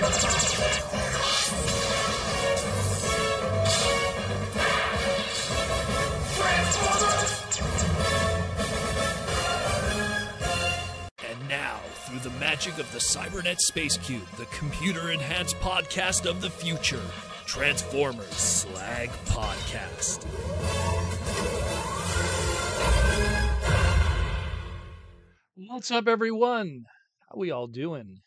And now, through the magic of the Cybernet Space Cube, the computer-enhanced podcast of the future, Transformers Slag Podcast. What's up, everyone? How we all doing?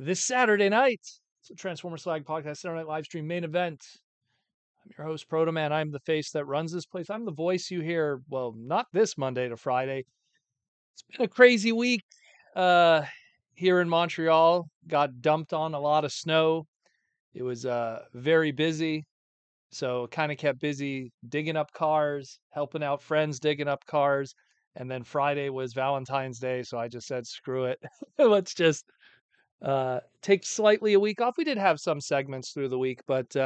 This Saturday night, it's a Transformers Slag Podcast Saturday Night live stream main event. I'm your host, Proto Man. I'm the face that runs this place. I'm the voice you hear, well, not this Monday to Friday. It's been a crazy week here in Montreal. Got dumped on a lot of snow. It was very busy, so kind of kept busy digging up cars, helping out friends digging up cars. And then Friday was Valentine's Day, so I just said, screw it. Let's just take slightly a week off. We did have some segments through the week, but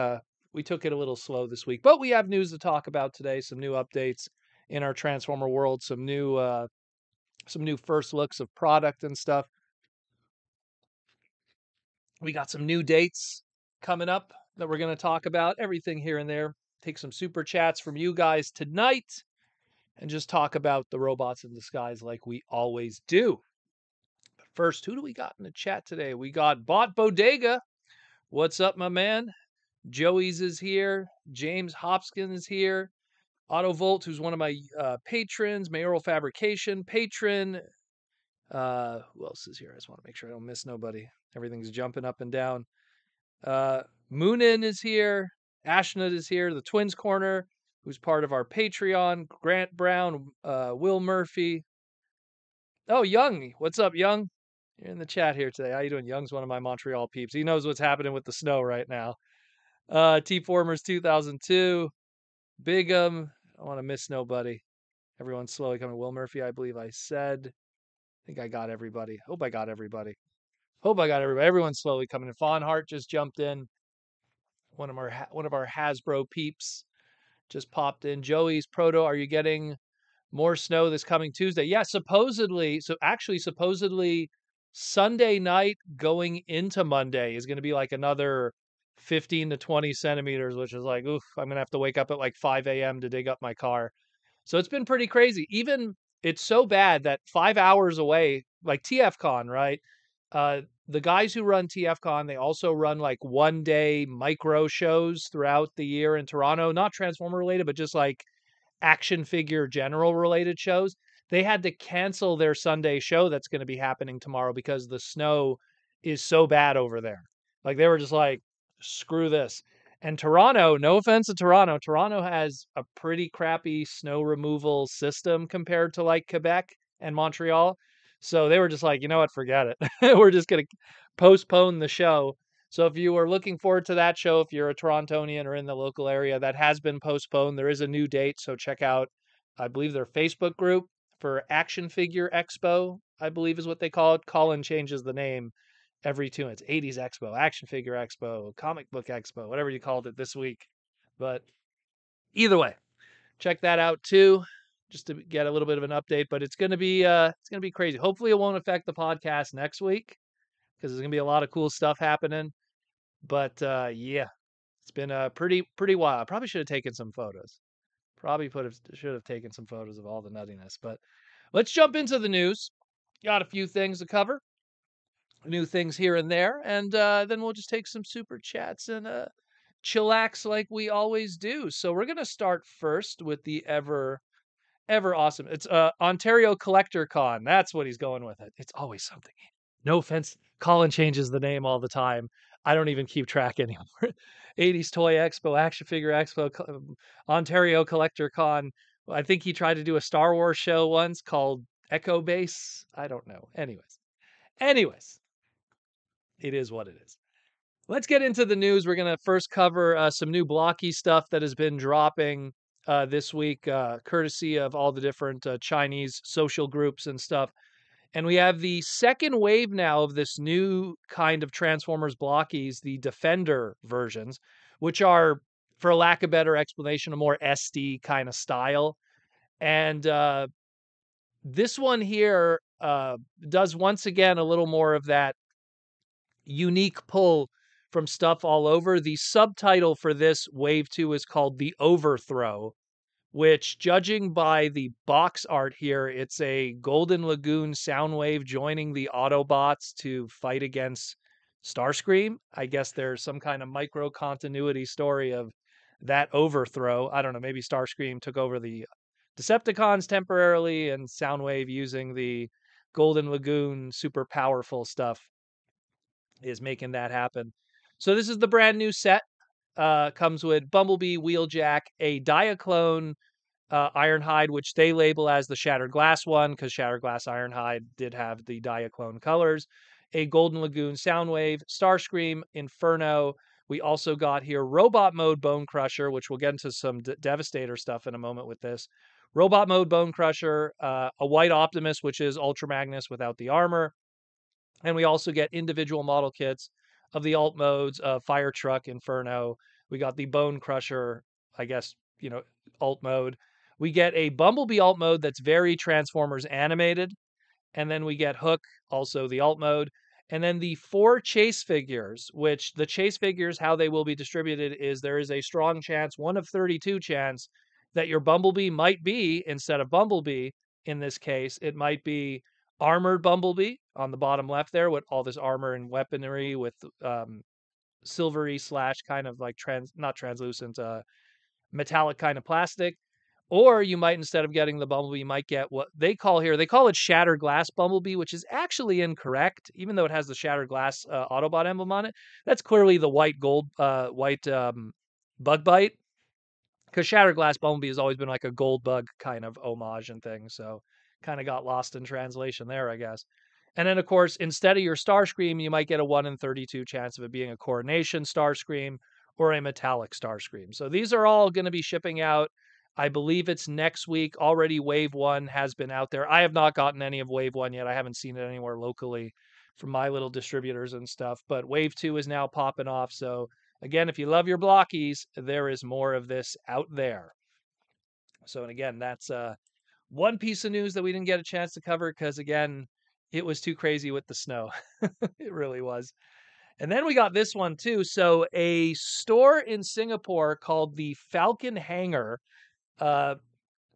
we took it a little slow this week. But we have news to talk about today, some new updates in our Transformer world, some new first looks of product and stuff. We got some new dates coming up that we're going to talk about, everything here and there. Take some super chats from you guys tonight and just talk about the robots in disguise like we always do. But first, who do we got in the chat today? We got Bot Bodega. What's up, my man? Joey's is here. James Hopkins is here. Autovolt, who's one of my patrons. Mayoral Fabrication patron. Who else is here? I just want to make sure I don't miss nobody. Everything's jumping up and down. Moonin is here. Ashnut is here. The Twins Corner, who's part of our Patreon. Grant Brown, Will Murphy. Oh, Young. What's up, Young? You're in the chat here today. How you doing? Young's one of my Montreal peeps. He knows what's happening with the snow right now. T-Formers 2002. Bigum. I don't want to miss nobody. Everyone's slowly coming. Will Murphy, I believe I said. I think I got everybody. Hope I got everybody. Everyone's slowly coming in. Fawn Hart just jumped in. One of our Hasbro peeps just popped in. Joey's Proto, are you getting more snow this coming Tuesday? Yeah, supposedly. So actually, supposedly Sunday night going into Monday is going to be like another 15 to 20 centimeters, which is like, oof, I'm going to have to wake up at like 5 a.m. to dig up my car. So it's been pretty crazy. Even it's so bad that 5 hours away, like TFCon, right? The guys who run TFCon, they also run like 1-day micro shows throughout the year in Toronto, not Transformer related, but just like action figure general related shows. They had to cancel their Sunday show that's going to be happening tomorrow because the snow is so bad over there. Like they were just like, screw this. And Toronto, no offense to Toronto has a pretty crappy snow removal system compared to like Quebec and Montreal. So they were just like, you know what, forget it. We're just going to postpone the show. So if you are looking forward to that show, if you're a Torontonian or in the local area, that has been postponed. There is a new date. So check out, I believe, their Facebook group for Action Figure Expo, I believe is what they call it. Colin changes the name every 2 minutes. 80s Expo, Action Figure Expo, Comic Book Expo, whatever you called it this week. But either way, check that out too, just to get a little bit of an update. But it's gonna be crazy. Hopefully it won't affect the podcast next week because there's gonna be a lot of cool stuff happening. But yeah, it's been pretty wild. I probably should have taken some photos. Should have taken some photos of all the nuttiness. But let's jump into the news. Got a few things to cover. New things here and there, and then we'll just take some super chats and chillax like we always do. So we're gonna start first with the ever awesome. It's Ontario Collector Con. That's what he's going with it. It's always something. No offense, Colin changes the name all the time. I don't even keep track anymore. 80s Toy Expo, Action Figure Expo, Ontario Collector Con. I think he tried to do a Star Wars show once called Echo Base. I don't know. Anyways. It is what it is. Let's get into the news. We're going to first cover some new blocky stuff that has been dropping this week, courtesy of all the different Chinese social groups and stuff. And we have the second wave now of this new kind of Transformers blockies, the Defender versions, which are, for lack of better explanation, a more SD kind of style. And this one here does once again a little more of that unique pull from stuff all over. The subtitle for this Wave 2 is called The Overthrow, which, judging by the box art here, it's a Golden Lagoon Soundwave joining the Autobots to fight against Starscream. I guess there's some kind of micro continuity story of that overthrow. I don't know, maybe Starscream took over the Decepticons temporarily and Soundwave, using the Golden Lagoon super powerful stuff, is making that happen. So this is the brand new set. Comes with Bumblebee, Wheeljack, a Diaclone Ironhide, which they label as the Shattered Glass one, because Shattered Glass Ironhide did have the Diaclone colors. A Golden Lagoon Soundwave, Starscream, Inferno. We also got here Robot Mode Bone Crusher, which we'll get into some Devastator stuff in a moment with this. Robot Mode Bone Crusher, a White Optimus, which is Ultra Magnus without the armor. And we also get individual model kits of the alt modes of Fire Truck, Inferno. We got the Bone Crusher, I guess, alt mode. We get a Bumblebee alt mode that's very Transformers animated. And then we get Hook, also the alt mode. And then the 4 chase figures, which the chase figures, how they will be distributed is there is a strong chance, 1 of 32 chance, that your Bumblebee might be, instead of Bumblebee, in this case, it might be armored Bumblebee on the bottom left there with all this armor and weaponry with silvery slash kind of like not translucent, metallic kind of plastic. Or you might, instead of getting the Bumblebee, you might get what they call it Shattered Glass Bumblebee, which is actually incorrect, even though it has the Shattered Glass Autobot emblem on it. That's clearly the white Bug Bite, because Shattered Glass Bumblebee has always been like a gold bug kind of homage and thing, so kind of got lost in translation there, I guess. And then, of course, instead of your Starscream, you might get a 1 in 32 chance of it being a Coronation Starscream or a Metallic Starscream. So these are all going to be shipping out. I believe it's next week. Already Wave 1 has been out there. I have not gotten any of Wave 1 yet. I haven't seen it anywhere locally from my little distributors and stuff. But Wave 2 is now popping off. So again, if you love your blockies, there is more of this out there. So, and again, that's one piece of news that we didn't get a chance to cover because, again, it was too crazy with the snow. It really was. And then we got this one too. So a store in Singapore called the Falcon Hangar,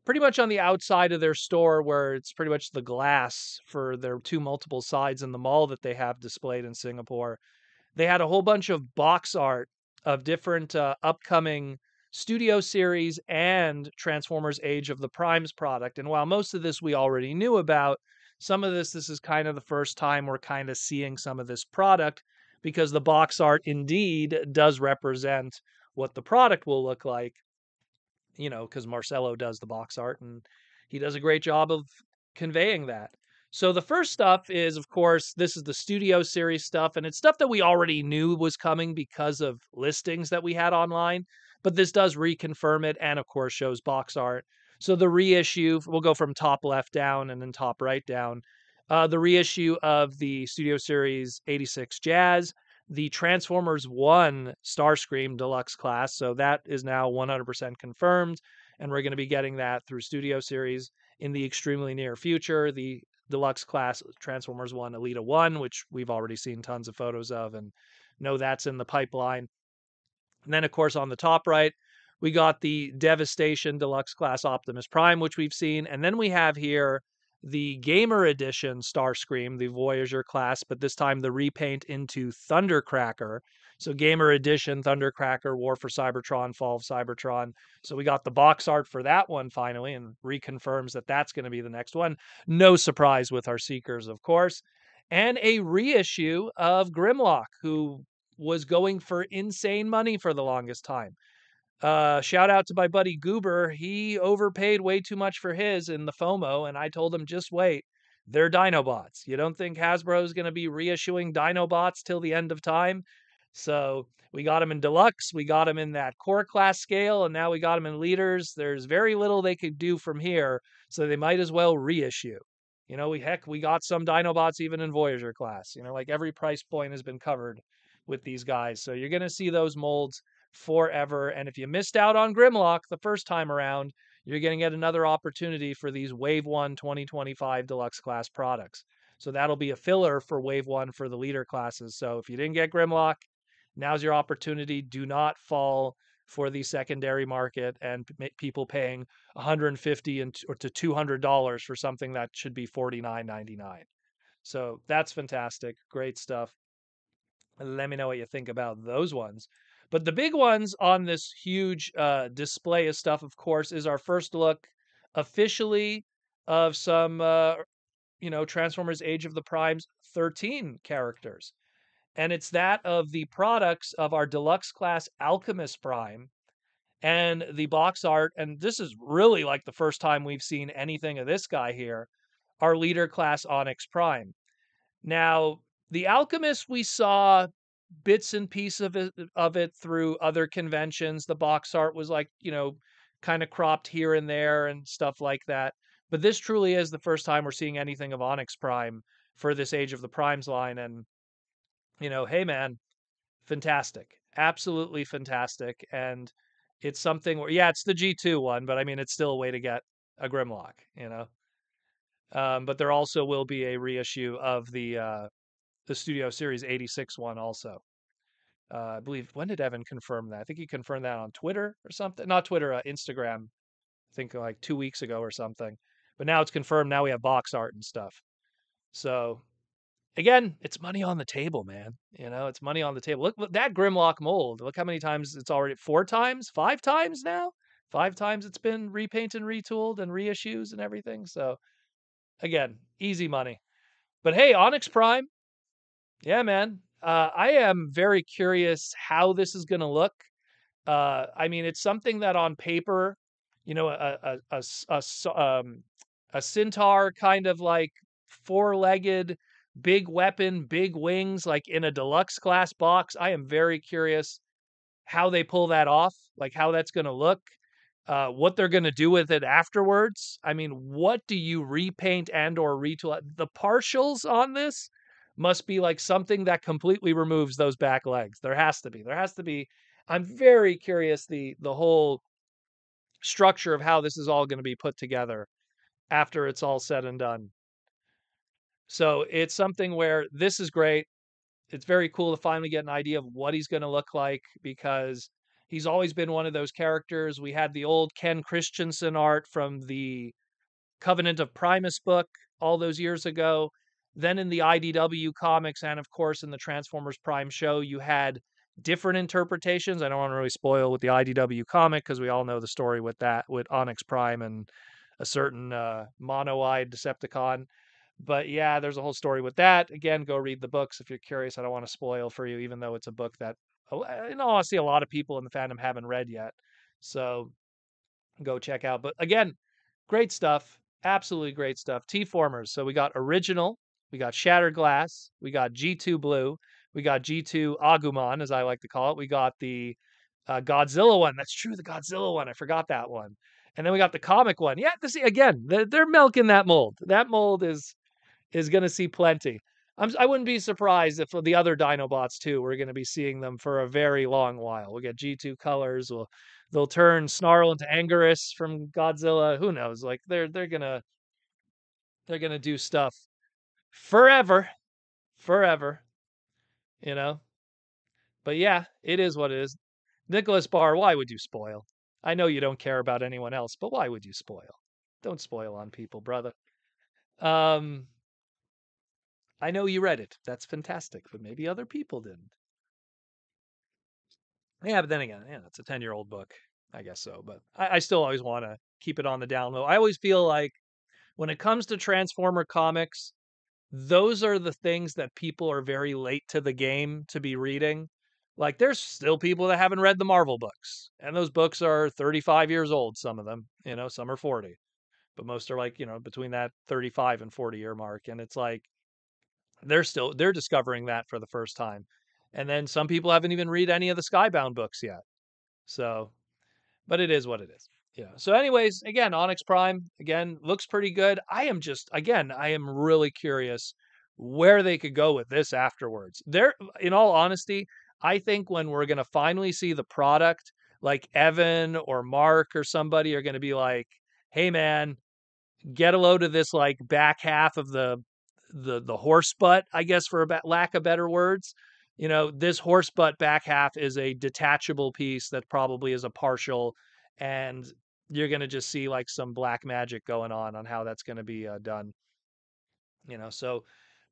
pretty much on the outside of their store, where it's pretty much the glass for their 2 multiple sides in the mall that they have displayed in Singapore. They had a whole bunch of box art of different upcoming studio series and Transformers Age of the Primes product. And while most of this we already knew about, some of this is kind of the first time we're kind of seeing some of this product, because the box art indeed does represent what the product will look like, because Marcelo does the box art and he does a great job of conveying that. So the first stuff is, of course, this is the studio series stuff, and it's stuff that we already knew was coming because of listings that we had online, but this does reconfirm it and, of course, shows box art. So the reissue, we'll go from top left down and then top right down. The reissue of the Studio Series 86 Jazz, the Transformers 1 Starscream Deluxe class. So that is now 100% confirmed, and we're going to be getting that through Studio Series in the extremely near future. The Deluxe class Transformers 1 Elita 1, which we've already seen tons of photos of and know that's in the pipeline. And then, of course, on the top right, we got the Devastation Deluxe class Optimus Prime, which we've seen. And then we have here the Gamer Edition Starscream, the Voyager class, but this time the repaint into Thundercracker. So Gamer Edition, Thundercracker, War for Cybertron, Fall of Cybertron. So we got the box art for that one finally, and reconfirms that that's going to be the next one. No surprise with our Seekers, of course. And a reissue of Grimlock, who was going for insane money for the longest time. Shout out to my buddy Goober. He overpaid way too much for his in the FOMO, and I told him, just wait. They're Dinobots. You don't think Hasbro is going to be reissuing Dinobots till the end of time? So we got them in Deluxe, we got them in that core class scale, and now we got them in Leaders. There's very little they could do from here, so they might as well reissue. We got some Dinobots even in Voyager class. Like every price point has been covered with these guys. So you're going to see those molds forever. And if you missed out on Grimlock the first time around, you're going to get another opportunity for these Wave 1 2025 Deluxe class products. So that'll be a filler for wave 1 for the leader classes. So if you didn't get Grimlock, now's your opportunity. Do not fall for the secondary market and people paying $150 or to $200 for something that should be $49.99. So that's fantastic. Great stuff. Let me know what you think about those ones. But the big ones on this huge display of stuff, of course, is our first look officially of some, Transformers Age of the Primes 13 characters. And it's that of the products of our deluxe class Alchemist Prime and the box art. And this is really like the first time we've seen anything of this guy here, our leader class Onyx Prime. Now, the Alchemist, we saw bits and pieces of it through other conventions. The box art was like, kind of cropped here and there and stuff like that. But this truly is the first time we're seeing anything of Onyx Prime for this Age of the Primes line. And, hey man, fantastic. Absolutely fantastic. And it's something where, yeah, it's the G2 one, but I mean, it's still a way to get a Grimlock. But there also will be a reissue of the Studio Series 86 one also. I believe, when did Evan confirm that? I think he confirmed that on Twitter or something. Not Twitter, Instagram. I think like 2 weeks ago or something. But now it's confirmed. Now we have box art and stuff. So again, it's money on the table, man. It's money on the table. Look that Grimlock mold. Look how many times it's already 4 times, 5 times now. 5 times it's been repainted, retooled, and reissues and everything. So again, easy money. But hey, Onyx Prime. Yeah, man. I am very curious how this is going to look. I mean, it's something that on paper, a centaur kind of like four-legged, big weapon, big wings, like in a deluxe class box. I am very curious how they pull that off, like how that's going to look, what they're going to do with it afterwards. I mean, what do you repaint and or retool? The partials on this must be like something that completely removes those back legs. There has to be. There has to be. I'm very curious the whole structure of how this is all going to be put together after it's all said and done. So it's something where this is great. It's very cool to finally get an idea of what he's going to look like, because he's always been one of those characters. We had the old Ken Christensen art from the Covenant of Primus book all those years ago. Then in the IDW comics and, of course, in the Transformers Prime show, you had different interpretations. I don't want to really spoil with the IDW comic because we all know the story with that, with Onyx Prime and a certain mono-eyed Decepticon. But yeah, there's a whole story with that. Again, go read the books if you're curious. I don't want to spoil for you, even though it's a book that, in all honesty, a lot of people in the fandom haven't read yet. So go check out. But again, great stuff. Absolutely great stuff. T-formers. So we got original, we got Shattered Glass, we got G2 Blue, we got G2 Agumon, as I like to call it. We got the Godzilla one. That's true, the Godzilla one. I forgot that one. And then we got the comic one. Yeah, see again, they're milking that mold. That mold is going to see plenty. I wouldn't be surprised if the other Dinobots too, we're going to be seeing them for a very long while. We'll get G2 colors. They'll turn Snarl into Anguirus from Godzilla. Who knows? Like they're gonna do stuff forever, forever. You know. But yeah, it is what it is. Nicholas Barr, why would you spoil? I know you don't care about anyone else, but why would you spoil? Don't spoil on people, brother. I know you read it. That's fantastic, but maybe other people didn't. Yeah, but then again, yeah, it's a 10-year-old book. I guess so, but I still always want to keep it on the down low. I always feel like when it comes to Transformer comics, those are the things that people are very late to the game to be reading. Like there's still people that haven't read the Marvel books, and those books are 35 years old, some of them, some are 40. But most are like, between that 35 and 40 year mark, and it's like they're discovering that for the first time. And then some people haven't even read any of the Skybound books yet. So, but it is what it is. Yeah. So anyways, again, Onyx Prime again looks pretty good. I am really curious where they could go with this afterwards. There, in all honesty, I think when we're going to finally see the product, like Evan or Mark or somebody are going to be like, "Hey man, get a load of this like back half of the the horse butt, I guess, for lack of better words. This horse butt back half is a detachable piece that probably is a partial, and you're gonna just see like some black magic going on how that's gonna be done. So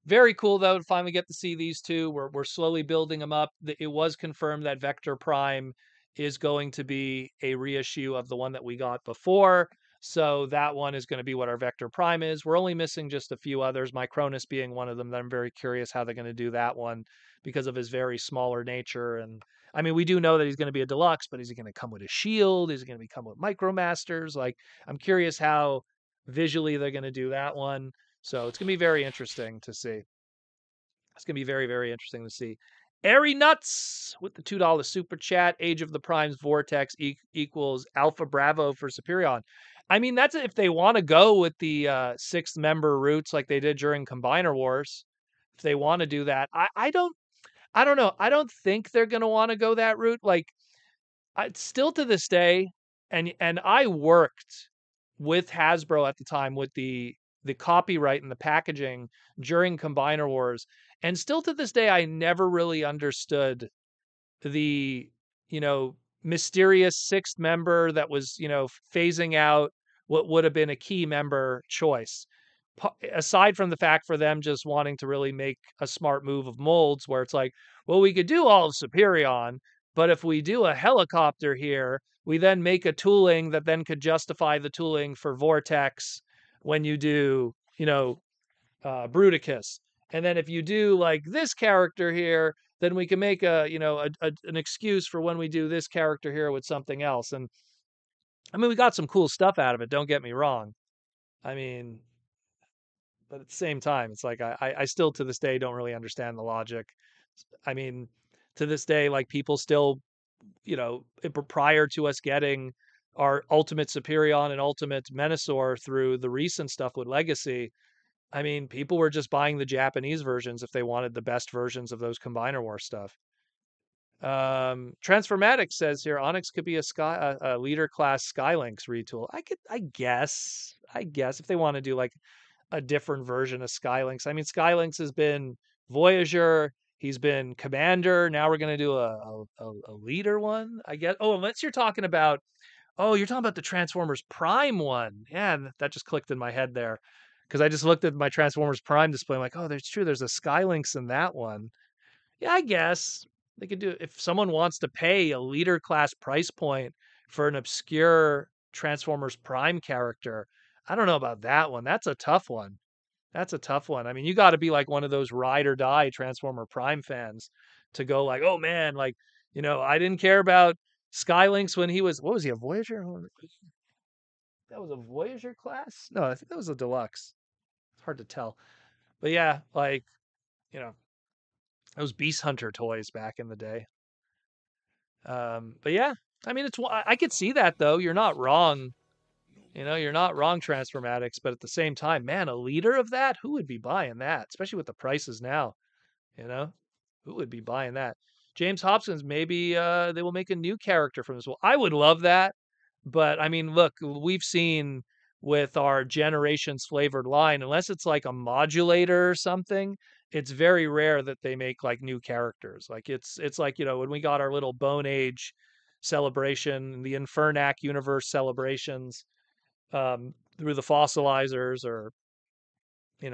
very cool though to finally get to see these two. We're slowly building them up. It was confirmed that Vector Prime is going to be a reissue of the one that we got before. So that one is going to be what our Vector Prime is. We're only missing just a few others, Micronus being one of them, that I'm very curious how they're going to do that one because of his very smaller nature. And I mean, we do know that he's going to be a deluxe, but is he going to come with a shield? Is he going to come with Micromasters? Like, I'm curious how visually they're going to do that one. So it's going to be very interesting to see. It's going to be very, very interesting to see. Airy Nuts with the $2 super chat. Age of the Primes Vortex equals Alpha Bravo for Superion. I mean, that's if they want to go with the sixth member routes like they did during Combiner Wars. If they want to do that, I don't know. I don't think they're going to want to go that route. Like, still to this day, and I worked with Hasbro at the time with the copyright and the packaging during Combiner Wars, and still to this day, I never really understood the you know mysterious sixth member that was phasing out what would have been a key member choice. Aside from the fact for them just wanting to really make a smart move of molds, where it's like, well, we could do all of Superion, but if we do a helicopter here, we then make a tooling that then could justify the tooling for Vortex when you do, Bruticus. And then if you do like this character here, then we can make an excuse for when we do this character here with something else. And I mean, we got some cool stuff out of it. Don't get me wrong. I mean, but at the same time, it's like I still to this day don't really understand the logic. I mean, to this day, like people still, prior to us getting our Ultimate Superion and Ultimate Menasor through the recent stuff with Legacy, I mean, people were just buying the Japanese versions if they wanted the best versions of those Combiner War stuff. Transformatics says here Onyx could be a leader class Skylinks retool. I guess if they want to do like a different version of Skylinks. I mean, Skylinks has been Voyager, he's been Commander. Now we're gonna do a leader one, I guess. Oh, unless you're talking about the Transformers Prime one. Yeah, that just clicked in my head there because I just looked at my Transformers Prime display. I'm like, oh, there's true. There's a Skylinks in that one. Yeah, I guess they could do if someone wants to pay a leader class price point for an obscure Transformers Prime character. I don't know about that one. That's a tough one. That's a tough one. I mean, you got to be like one of those ride or die Transformer Prime fans to go like, oh man, like, I didn't care about Skylinks when he was, what was he, a Voyager? That was a Voyager class? No, I think that was a deluxe. It's hard to tell. But yeah, like, you know, those Beast Hunter toys back in the day. But yeah, I mean, I could see that though. You're not wrong. You're not wrong, Transformatics. But at the same time, man, a leader of that, who would be buying that? Especially with the prices now. You know, who would be buying that? James Hobson's, maybe they will make a new character from this. Well, I would love that. But I mean, look, we've seen with our generations flavored line, unless it's like a modulator or something, it's very rare that they make like new characters. Like it's like, when we got our little Bone Age celebration, the Infernac universe celebrations, through the fossilizers or,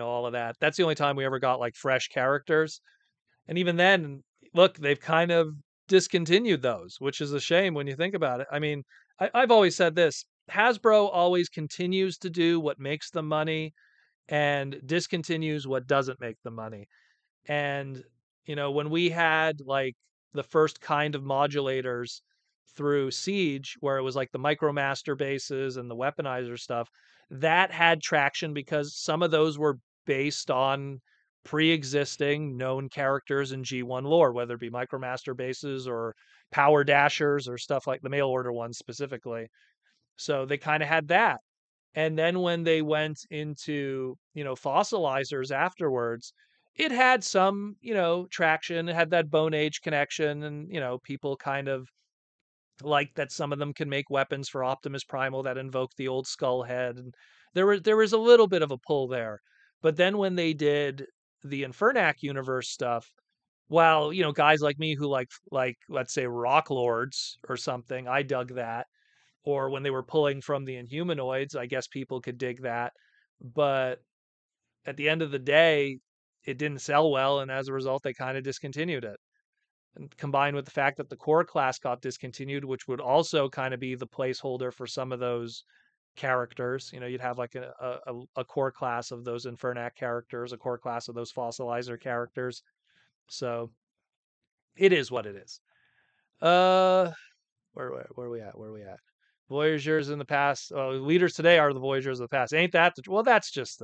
all of that. That's the only time we ever got like fresh characters. And even then, look, they've kind of discontinued those, which is a shame when you think about it. I mean, I've always said this: Hasbro always continues to do what makes them money and discontinues what doesn't make them money. And, when we had like the first kind of modulators through Siege, where it was like the Micromaster bases and the weaponizer stuff, that had traction because some of those were based on pre-existing known characters in G1 lore, whether it be Micromaster bases or Power Dashers or stuff like the mail order ones specifically. So they kind of had that. And then when they went into, fossilizers afterwards, it had some, traction. It had that Bone Age connection. And, people kind of like that some of them can make weapons for Optimus Primal that invoke the old skull head. And there was a little bit of a pull there. But then when they did the Infernac universe stuff, well, guys like me who like let's say Rock Lords or something, I dug that. Or when they were pulling from the Inhumanoids, I guess people could dig that. But at the end of the day, it didn't sell well, and as a result, they kind of discontinued it. And combined with the fact that the core class got discontinued, which would also kind of be the placeholder for some of those characters. You'd have like a core class of those Infernac characters, a core class of those Fossilizer characters. So it is what it is. Where are we at? Where are we at? Voyagers in the past. Leaders today are the Voyagers of the past. Ain't that well? That's just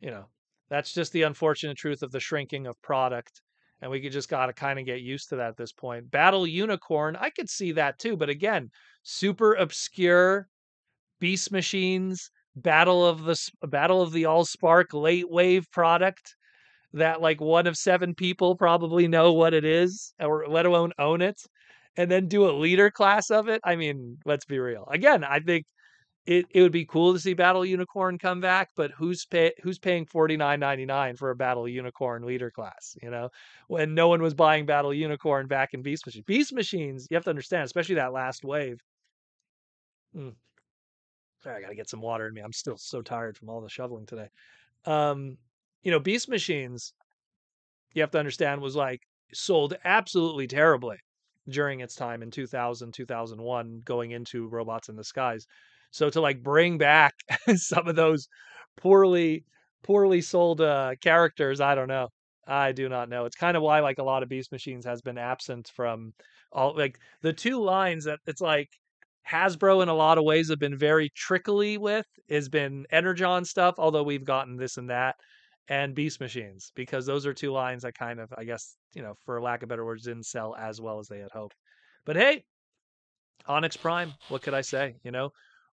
you know, that's just the unfortunate truth of the shrinking of product. And we could just got to kind of get used to that at this point. Battle Unicorn, I could see that too. But again, super obscure Beast Machines, Battle of the Allspark late wave product that like one of 7 people probably know what it is or let alone own it, and then do a leader class of it. I mean, let's be real. Again, I think it would be cool to see Battle Unicorn come back, but who's paying $49.99 for a Battle Unicorn leader class? When no one was buying Battle Unicorn back in Beast Machines. Beast Machines, you have to understand, especially that last wave. Sorry, I gotta get some water in me. I'm still so tired from all the shoveling today. Beast Machines, you have to understand, was like sold absolutely terribly during its time in 2000, 2001, going into Robots in the Skies. So to like bring back some of those poorly sold characters, I don't know. I do not know. It's kind of why like a lot of Beast Machines has been absent from all like the 2 lines that it's like Hasbro in a lot of ways have been very trickly with has been Energon stuff, although we've gotten this and that, and Beast Machines, because those are 2 lines that kind of, I guess, for lack of better words, didn't sell as well as they had hoped. But hey, Onyx Prime, what could I say?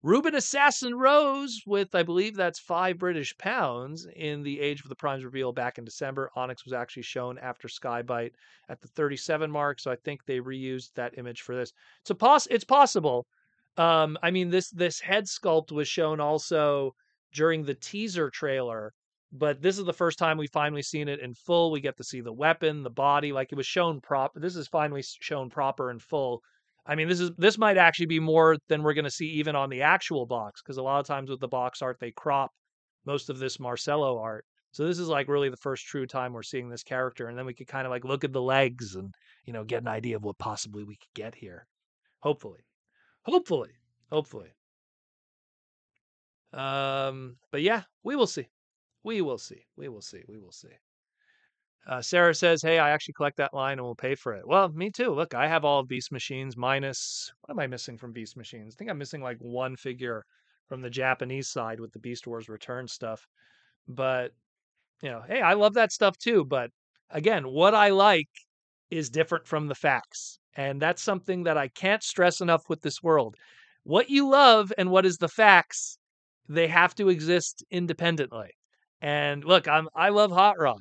Ruben Assassin Rose with, I believe that's £5 in the Age of the Primes reveal back in December. Onyx was actually shown after Skybite at the 37 mark, so I think they reused that image for this. It's possible. I mean, this head sculpt was shown also during the teaser trailer, but this is the first time we've finally seen it in full. We get to see the weapon, the body, like it was shown This is finally shown proper and full. I mean, this might actually be more than we're going to see even on the actual box, because a lot of times with the box art, they crop most of this Marcello art. So this is like really the first true time we're seeing this character. And then we could kind of like look at the legs and, get an idea of what possibly we could get here. Hopefully. Hopefully. Hopefully. But yeah, we will see. We will see. We will see. We will see. Sarah says, "Hey, I actually collect that line and will pay for it." Well, me too. Look, I have all of Beast Machines minus, what am I missing from Beast Machines? I think I'm missing like 1 figure from the Japanese side with the Beast Wars Return stuff. But, hey, I love that stuff too. But again, what I like is different from the facts. And that's something that I can't stress enough with this world. What you love and what is the facts, they have to exist independently. And look, I love Hot Rod.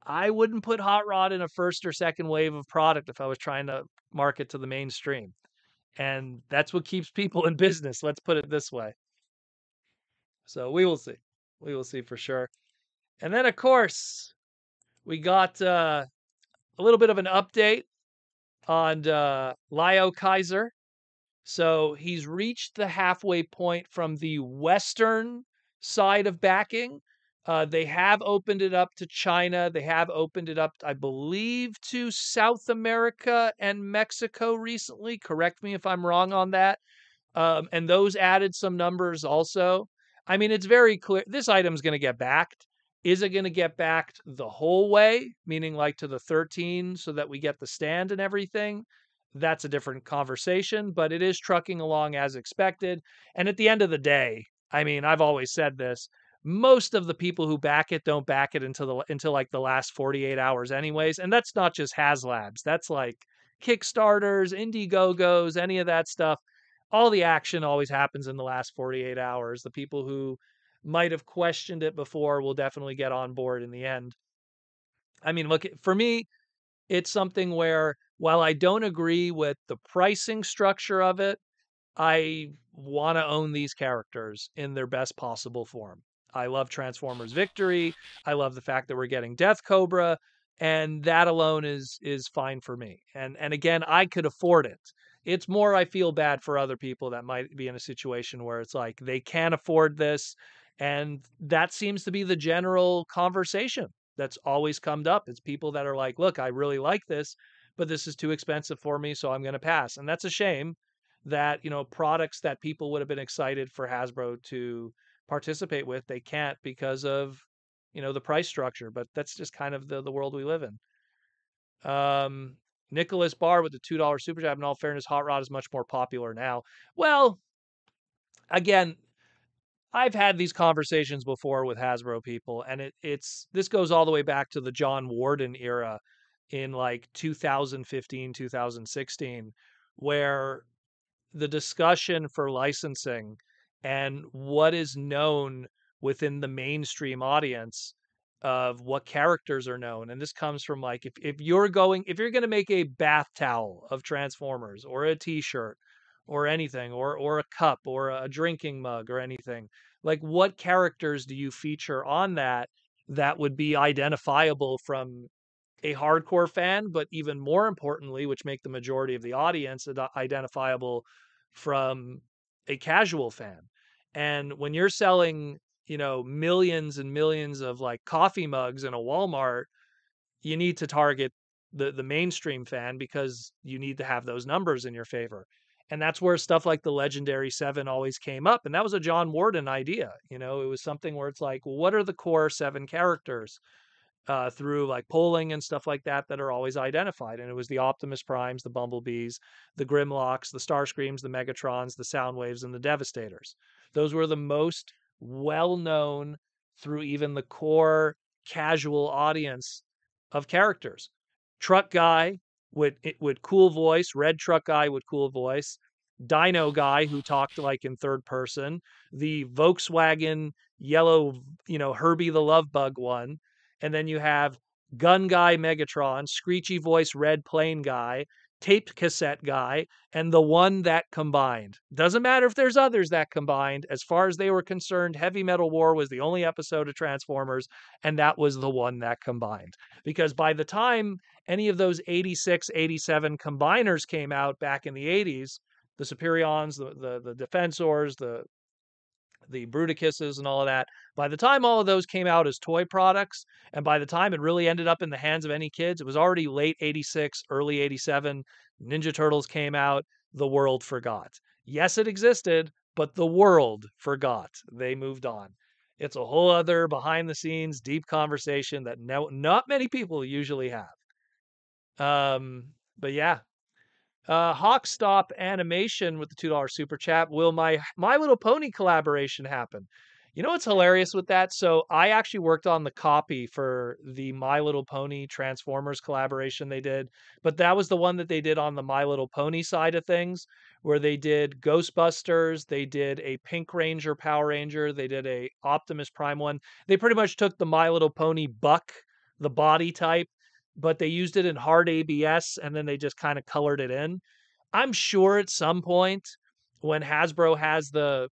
I wouldn't put Hot Rod in a first or second wave of product if I was trying to market to the mainstream. And that's what keeps people in business. Let's put it this way. So we will see. We will see for sure. And then, of course, we got a little bit of an update on Lio Kaiser. So he's reached the halfway point from the Western side of backing. They have opened it up to China. They have opened it up, I believe, to South America and Mexico recently. Correct me if I'm wrong on that. And those added some numbers also. I mean, it's very clear this item's going to get backed. Is it going to get backed the whole way, meaning like to the 13 so that we get the stand and everything? That's a different conversation, but it is trucking along as expected. And at the end of the day, I mean, I've always said this, most of the people who back it don't back it until like the last 48 hours anyways. And that's not just HasLabs. That's like Kickstarters, Indiegogos, any of that stuff. All the action always happens in the last 48 hours. The people who might have questioned it before will definitely get on board in the end. I mean, look, for me, it's something where while I don't agree with the pricing structure of it, I want to own these characters in their best possible form. I love Transformers Victory. I love the fact that we're getting Death Cobra, and that alone is fine for me. And again, I could afford it. It's more I feel bad for other people that might be in a situation where it's like they can't afford this, and that seems to be the general conversation that's always come up. It's people that are like, "Look, I really like this, but this is too expensive for me, so I'm going to pass." And that's a shame that, products that people would have been excited for Hasbro to participate with, they can't because of, the price structure, but that's just kind of the world we live in. Um, Nicholas Barr with the $2 super chat. In all fairness, Hot Rod is much more popular now. Well, again, I've had these conversations before with Hasbro people, and it's this goes all the way back to the John Warden era in like 2015, 2016, where the discussion for licensing and what is known within the mainstream audience of what characters are known. And this comes from like if you're going to make a bath towel of Transformers or a t-shirt or anything or a cup or a drinking mug or anything, like what characters do you feature on that would be identifiable from a hardcore fan, but even more importantly, which make the majority of the audience identifiable from a casual fan. And when you're selling, millions and millions of like coffee mugs in a Walmart, you need to target the mainstream fan because you need to have those numbers in your favor. And that's where stuff like the Legendary Seven always came up. And that was a John Warden idea. It was something where it's like, well, what are the core seven characters? Through like polling and stuff like that are always identified. And it was the Optimus Primes, the Bumblebees, the Grimlocks, the Starscreams, the Megatrons, the Soundwaves, and the Devastators. Those were the most well known through even the core casual audience of characters. Truck Guy with cool voice, Red Truck Guy with cool voice, Dino Guy who talked like in third person, the Volkswagen yellow, Herbie the Love Bug one, and then you have Gun Guy Megatron, Screechy Voice Red Plane Guy, Taped Cassette Guy, and the one that combined. Doesn't matter if there's others that combined. As far as they were concerned, Heavy Metal War was the only episode of Transformers, and that was the one that combined. Because by the time any of those 86, 87 combiners came out back in the 80s, the Superions, the Defensors, the Bruticus's and all of that. By the time all of those came out as toy products, and by the time it really ended up in the hands of any kids, it was already late 86, early 87. Ninja Turtles came out, the world forgot. Yes, it existed, but the world forgot. They moved on. It's a whole other behind the scenes deep conversation that not many people usually have. But yeah, Hawkstop Animation with the $2 super chat. Will My Little Pony collaboration happen? You know what's hilarious with that? So I actually worked on the copy for the My Little Pony Transformers collaboration they did, but that was the one that they did on the My Little Pony side of things, where they did Ghostbusters, they did a Pink Ranger Power Ranger, they did a Optimus Prime one. They pretty much took the My Little Pony Buck, the body type, but they used it in hard ABS and then they just kind of colored it in. I'm sure at some point when Hasbro has the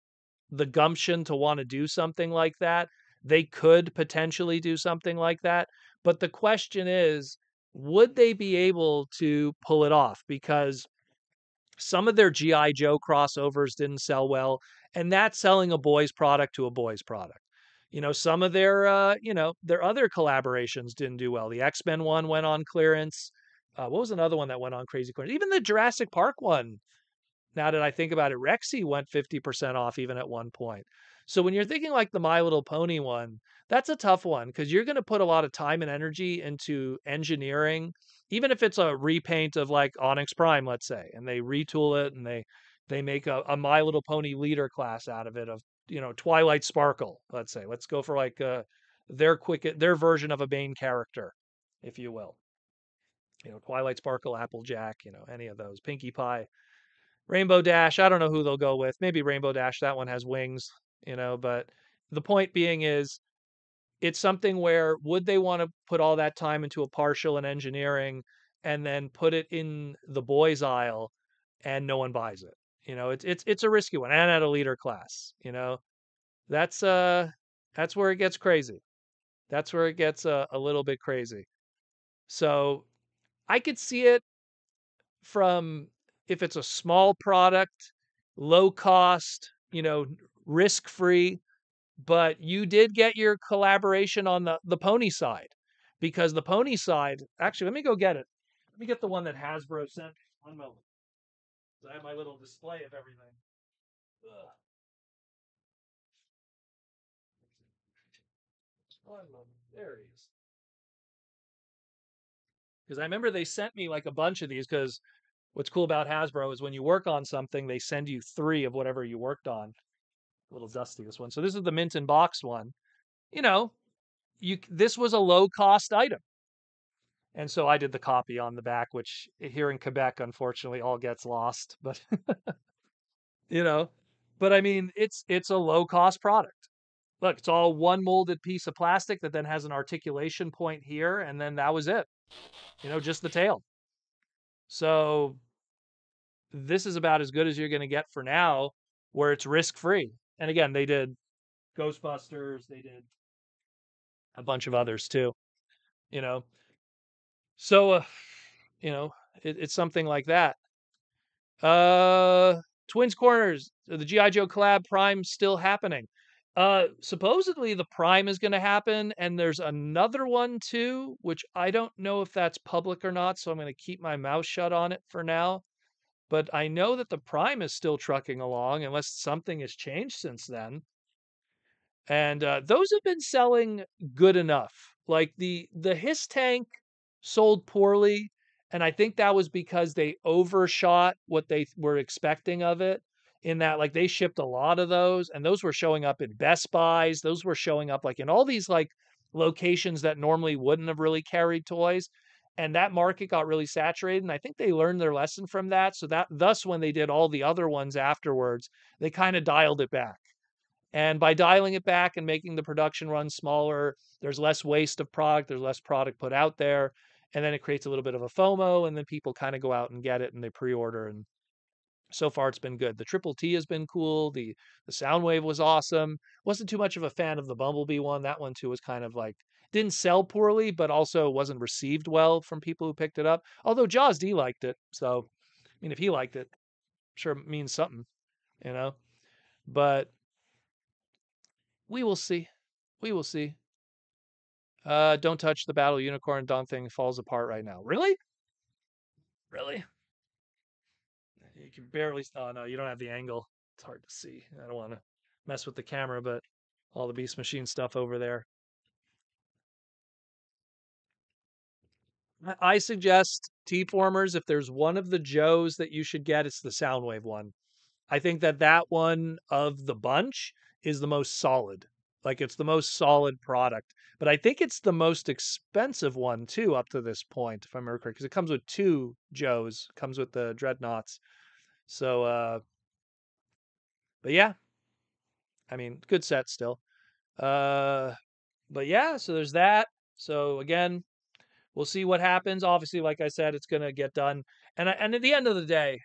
gumption to want to do something like that, they could potentially do something like that. But the question is, would they be able to pull it off? Because some of their G.I. Joe crossovers didn't sell well, and that's selling a boy's product to a boy's product. Some of their other collaborations didn't do well. The X-Men one went on clearance. What was another one that went on crazy clearance? Even the Jurassic Park one, now that I think about it, Rexy went 50% off even at one point. So when you're thinking like the My Little Pony one, that's a tough one because you're going to put a lot of time and energy into engineering, even if it's a repaint of like Onyx Prime, let's say, and they retool it and they make a My Little Pony leader class out of it of, Twilight Sparkle, let's say. Let's go for like their version of a main character, if you will. Twilight Sparkle, Applejack, any of those. Pinkie Pie. Rainbow Dash, I don't know who they'll go with. Maybe Rainbow Dash, that one has wings, but the point being is it's something where would they want to put all that time into a partial in engineering and then put it in the boys aisle and no one buys it? It's a risky one and at a leader class, That's That's where it gets crazy. That's where it gets a little bit crazy. So I could see it from if it's a small product, low cost, risk free. But you did get your collaboration on the pony side, because the pony side. Actually, let me go get it. Let me get the one that Hasbro sent me. 1 moment. I have my little display of everything. Ugh. 1 moment. There he is. Because I remember they sent me like a bunch of these. Because what's cool about Hasbro is when you work on something, they send you 3 of whatever you worked on. A little dusty, this one. So this is the mint and box one. You know, this was a low cost item. And so I did the copy on the back, which here in Quebec, unfortunately, all gets lost. But you know, but I mean, it's a low cost product. Look, it's all one molded piece of plastic that then has an articulation point here, and then that was it. Just the tail. So this is about as good as you're going to get for now, where it's risk free. And again, they did Ghostbusters, they did a bunch of others too. You know, so it's something like that. Twins Corners, the GI Joe collab Prime still happening. Supposedly the Prime is going to happen, and there's another one too, which I don't know if that's public or not, so I'm going to keep my mouth shut on it for now. But I know that the Prime is still trucking along, unless something has changed since then. And those have been selling good enough. Like the Hiss tank sold poorly, and I think that was because they overshot what they were expecting of it. In that, like, they shipped a lot of those, and those were showing up at Best Buys. Those were showing up like in all these like locations that normally wouldn't have really carried toys. And that market got really saturated. And I think they learned their lesson from that. So that thus when they did all the other ones afterwards, they kind of dialed it back. And by dialing it back and making the production run smaller, there's less waste of product, there's less product put out there, and then it creates a little bit of a FOMO, and then people kind of go out and get it and they pre-order. And so far it's been good. The Triple T has been cool. The Soundwave was awesome. Wasn't too much of a fan of the Bumblebee one. That one too was kind of like didn't sell poorly, but also wasn't received well from people who picked it up. Although Jaws D liked it. So I mean, if he liked it, I'm sure it means something, you know. But we will see. We will see. Don't touch the battle unicorn. Don thing falls apart right now. Really? Really? You can barely. Oh no, you don't have the angle. It's hard to see. I don't want to mess with the camera, but all the Beast Machine stuff over there. I suggest T-formers. If there's one of the Joes that you should get, it's the Soundwave one. I think that one of the bunch is the most solid. Like, it's the most solid product. But I think it's the most expensive one too, up to this point, if I remember correct, because it comes with 2 Joes, comes with the Dreadnoughts. So, but yeah, I mean, good set still. But yeah, so there's that. So again, we'll see what happens. Obviously, like I said, it's gonna get done. And at the end of the day,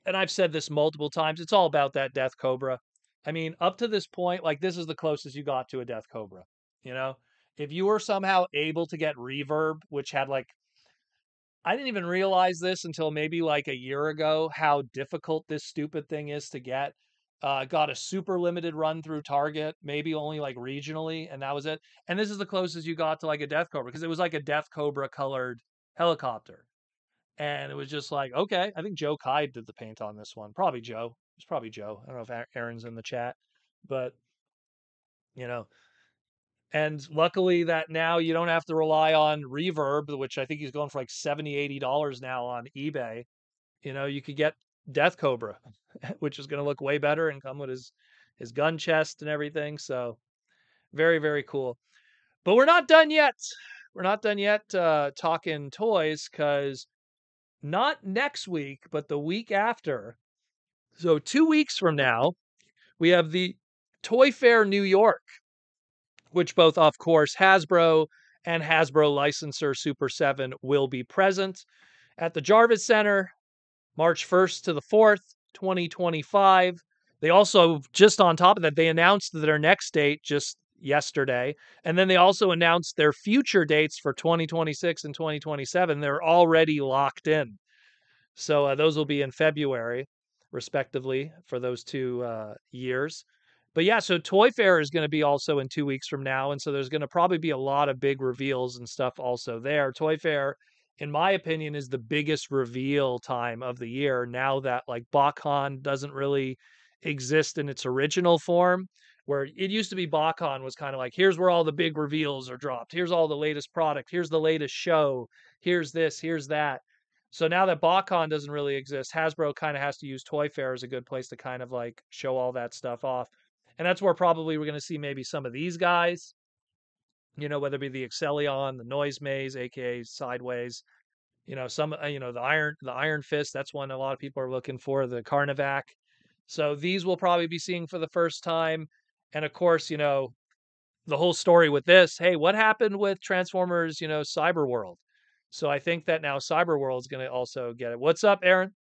and I've said this multiple times, it's all about that Death Cobra. I mean, up to this point, like, this is the closest you got to a Death Cobra. You know, if you were somehow able to get Reverb, which had like, I didn't even realize this until maybe like a year ago, how difficult this stupid thing is to get. Got a super limited run through Target, maybe only like regionally, and that was it. And this is the closest you got to like a Death Cobra, because it was like a Death Cobra colored helicopter. And it was just like, okay, I think Joe Kai did the paint on this one. Probably Joe. It's probably Joe. I don't know if Aaron's in the chat, but you know, and luckily that now you don't have to rely on Reverb, which I think he's going for like $70-$80 now on eBay. You could get Death Cobra, which is going to look way better and come with his gun chest and everything. So very, very cool. But we're not done yet. We're not done yet talking toys, because not next week, but the week after. So 2 weeks from now, we have the Toy Fair New York, which both, of course, Hasbro and Hasbro licensor Super 7 will be present at the Jarvis Center, March 1st to the 4th, 2025. They also, just on top of that, they announced their next date just yesterday. And then they also announced their future dates for 2026 and 2027. They're already locked in. So those will be in February, respectively, for those 2 years. But yeah, so Toy Fair is going to be also in 2 weeks from now. And so there's going to probably be a lot of big reveals and stuff also there. Toy Fair, in my opinion, is the biggest reveal time of the year now that like BotCon doesn't really exist in its original form. Where it used to be BotCon was kind of like, here's where all the big reveals are dropped. Here's all the latest product. Here's the latest show. Here's this, here's that. So now that BotCon doesn't really exist, Hasbro kind of has to use Toy Fair as a good place to kind of like show all that stuff off. And that's where probably we're going to see maybe some of these guys, whether it be the Excellion, the Noise Maze, aka Sideways, some, the Iron Fist. That's one a lot of people are looking for, the Carnivac. So these we'll probably be seeing for the first time. And of course, the whole story with this, hey, what happened with Transformers, Cyber World? So I think that now Cyber World's going to also get it. What's up, Aaron?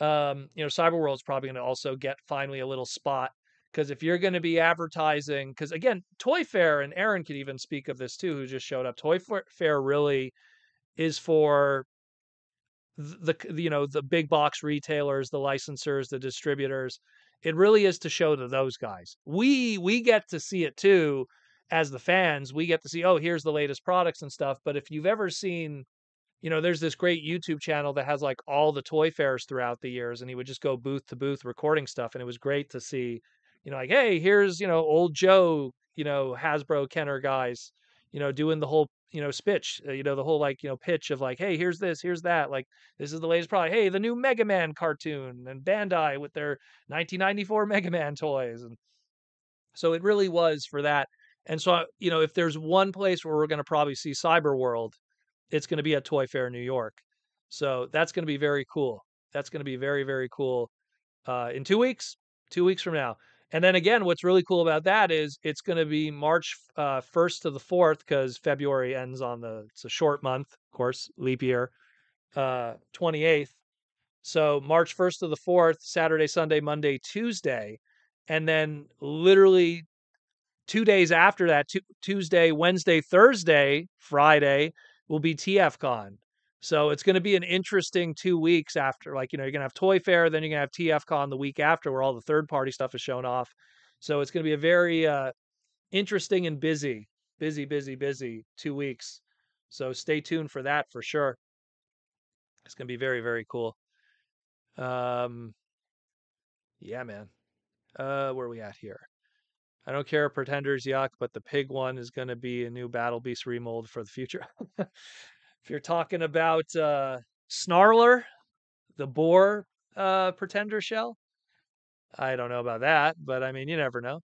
Cyber World's probably going to also get finally a little spot, because if you're going to be advertising, because again, Toy Fair, and Aaron could even speak of this too, who just showed up. Toy Fair really is for the big box retailers, the licensors, the distributors. It really is to show to those guys. We get to see it too as the fans. We get to see, oh, here's the latest products and stuff. But if you've ever seen, there's this great YouTube channel that has like all the toy fairs throughout the years, and he would just go booth to booth recording stuff, and it was great to see, like, hey, here's, old Joe, Hasbro Kenner guys, doing the whole, speech, the whole like, pitch of like, hey, here's this, here's that, like, this is the latest product. Hey, the new Mega Man cartoon, and Bandai with their 1994 Mega Man toys. And so it really was for that. And so, if there's one place where we're going to probably see Cyber World, it's going to be at Toy Fair New York. So that's going to be very cool. That's going to be very, very cool in 2 weeks, 2 weeks from now. And then again, what's really cool about that is it's going to be March 1st to the 4th, because February ends it's a short month, of course, leap year, 28th. So March 1st to the 4th, Saturday, Sunday, Monday, Tuesday. And then literally 2 days after that, Tuesday, Wednesday, Thursday, Friday will be TFCon. So it's going to be an interesting 2 weeks after, like, you're going to have Toy Fair, then you're going to have TFCon the week after, where all the third party stuff is shown off. So it's going to be a very interesting and busy 2 weeks. So stay tuned for that for sure. It's going to be very, very cool. Yeah, man. Where are we at here? I don't care, Pretenders, yuck, but the pig one is going to be a new Battle Beast remold for the future. If you're talking about Snarler, the boar Pretender shell, I don't know about that, but I mean, you never know.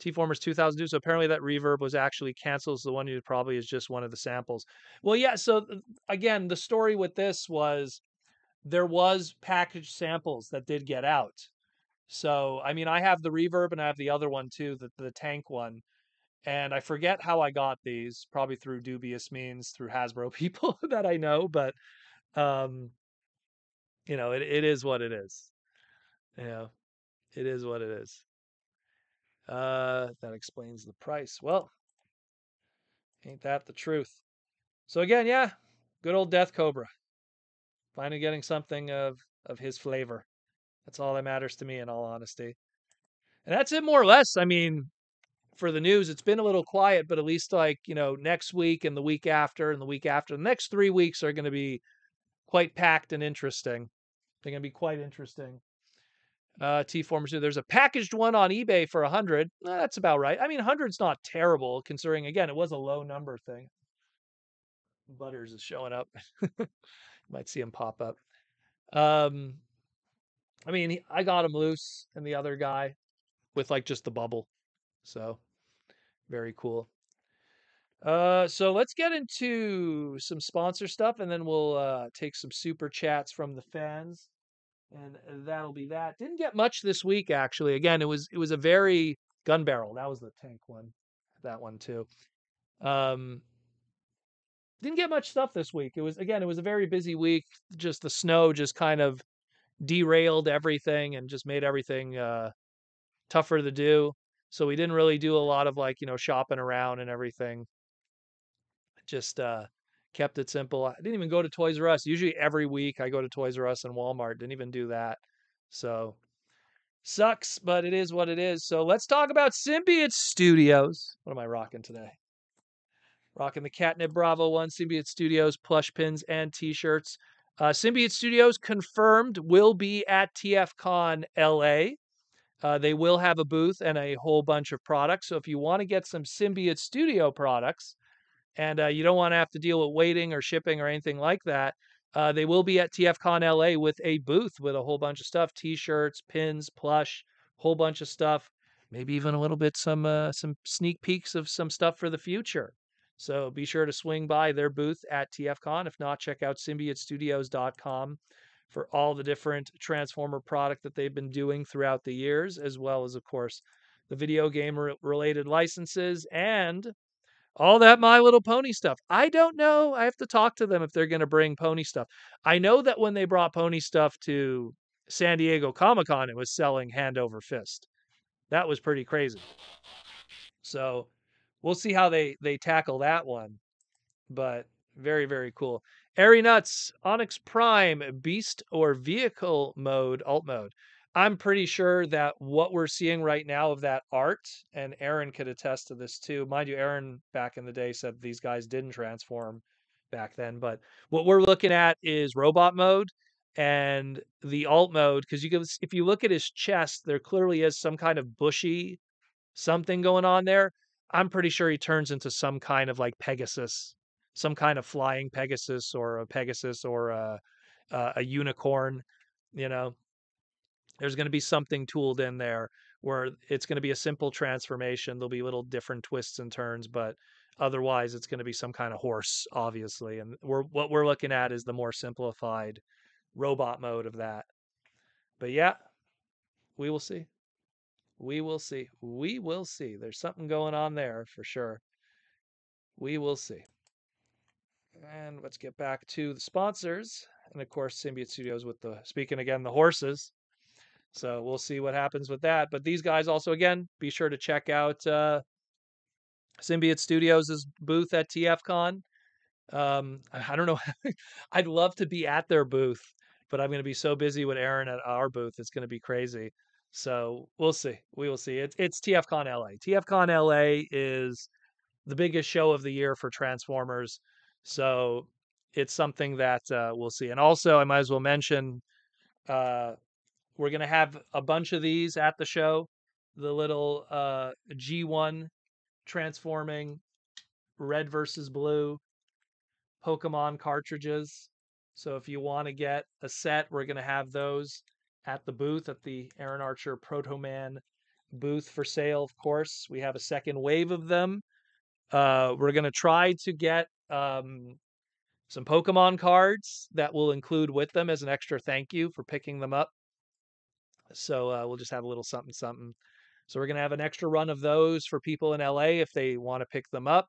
T-Formers 2002, so apparently that reverb was actually canceled, so the one you probably is just one of the samples. Well, yeah, so again, the story with this was there was packaged samples that did get out. So, I mean, I have the reverb and I have the other one too, the tank one. And I forget how I got these, probably through dubious means, through Hasbro people that I know, but it is what it is. It is what it is. That explains the price. Well, ain't that the truth? So again, yeah, good old Death Cobra. Finally getting something of his flavor. That's all that matters to me, in all honesty. And that's it, more or less. I mean, for the news, it's been a little quiet, but at least, like, next week and the week after and the week after, the next 3 weeks are going to be quite packed and interesting. They're going to be quite interesting. T-Formers, there's a packaged one on eBay for 100. That's about right. I mean, 100's not terrible, considering, again, it was a low number thing. Butters is showing up. Might see him pop up. I mean, I got him loose, and the other guy with like just the bubble. So very cool. So let's get into some sponsor stuff, and then we'll take some super chats from the fans, and that'll be that. Didn't get much this week, actually. Again, it was a very gun barrel. That was the tank one, that one too. Didn't get much stuff this week. It was a very busy week. Just the snow just kind of derailed everything and just made everything tougher to do. So we didn't really do a lot of like, shopping around and everything. Just kept it simple. I didn't even go to Toys R Us. Usually every week I go to Toys R Us and Walmart. Didn't even do that. So sucks, but it is what it is. So let's talk about Symbiote Studios. What am I rocking today? Rocking the Catnip Bravo 1 Symbiote Studios plush pins and t-shirts. Symbiote Studios confirmed will be at TFCon LA. They will have a booth and a whole bunch of products. So if you want to get some Symbiote Studio products, and you don't want to have to deal with waiting or shipping or anything like that. They will be at TFCon LA with a booth with a whole bunch of stuff: t-shirts, pins, plush, whole bunch of stuff. Maybe even a little bit some sneak peeks of some stuff for the future. So be sure to swing by their booth at TFCon. If not, check out symbiotestudios.com for all the different Transformer product that they've been doing throughout the years, as well as, of course, the video game related licenses and all that My Little Pony stuff. I don't know. I have to talk to them if they're going to bring pony stuff. I know that when they brought pony stuff to San Diego Comic-Con, it was selling hand over fist. That was pretty crazy. So we'll see how they tackle that one. But very, very cool. Airy Nuts, Onyx Prime, Beast or Vehicle mode, alt mode. I'm pretty sure that what we're seeing right now of that art, and Aaron could attest to this too. Mind you, Aaron back in the day said these guys didn't transform back then, but what we're looking at is robot mode and the alt mode, because if you look at his chest, there clearly is some kind of bushy something going on there. I'm pretty sure he turns into some kind of like Pegasus, some kind of flying Pegasus or a Pegasus or a unicorn. You know, there's going to be something tooled in there where it's going to be a simple transformation. There'll be little different twists and turns, but otherwise it's going to be some kind of horse, obviously. And what we're looking at is the more simplified robot mode of that. But yeah, we will see. We will see. We will see. There's something going on there for sure. We will see. And let's get back to the sponsors. And of course, Symbiote Studios with speaking again, the horses. So we'll see what happens with that. But these guys also, again, be sure to check out Symbiote Studios' booth at TFCon. I don't know. I'd love to be at their booth, but I'm going to be so busy with Aaron at our booth. It's going to be crazy. So we'll see. We will see. It's TFCon LA. TFCon LA is the biggest show of the year for Transformers. So it's something that we'll see. And also, I might as well mention uh, we're going to have a bunch of these at the show. The little G1 transforming red versus blue Pokemon cartridges. So if you want to get a set, we're going to have those at the booth at the Aaron Archer Proto Man booth for sale. Of course, we have a second wave of them. We're going to try to get some Pokemon cards that will include with them as an extra thank you for picking them up. So we'll just have a little something, something. So we're going to have an extra run of those for people in LA if they want to pick them up.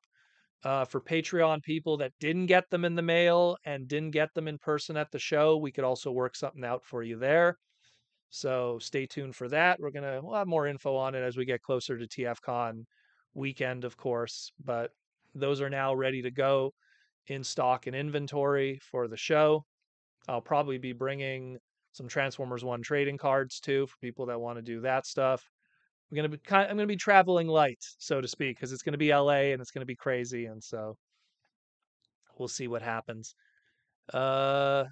For Patreon people that didn't get them in the mail and didn't get them in person at the show, we could also work something out for you there. So stay tuned for that. We'll have more info on it as we get closer to TFCon weekend, of course. But those are now ready to go in stock and inventory for the show. I'll probably be bringing some Transformers 1 trading cards too for people that want to do that stuff. I'm gonna be traveling light, so to speak, because it's gonna be LA and it's gonna be crazy, and so we'll see what happens. Uh,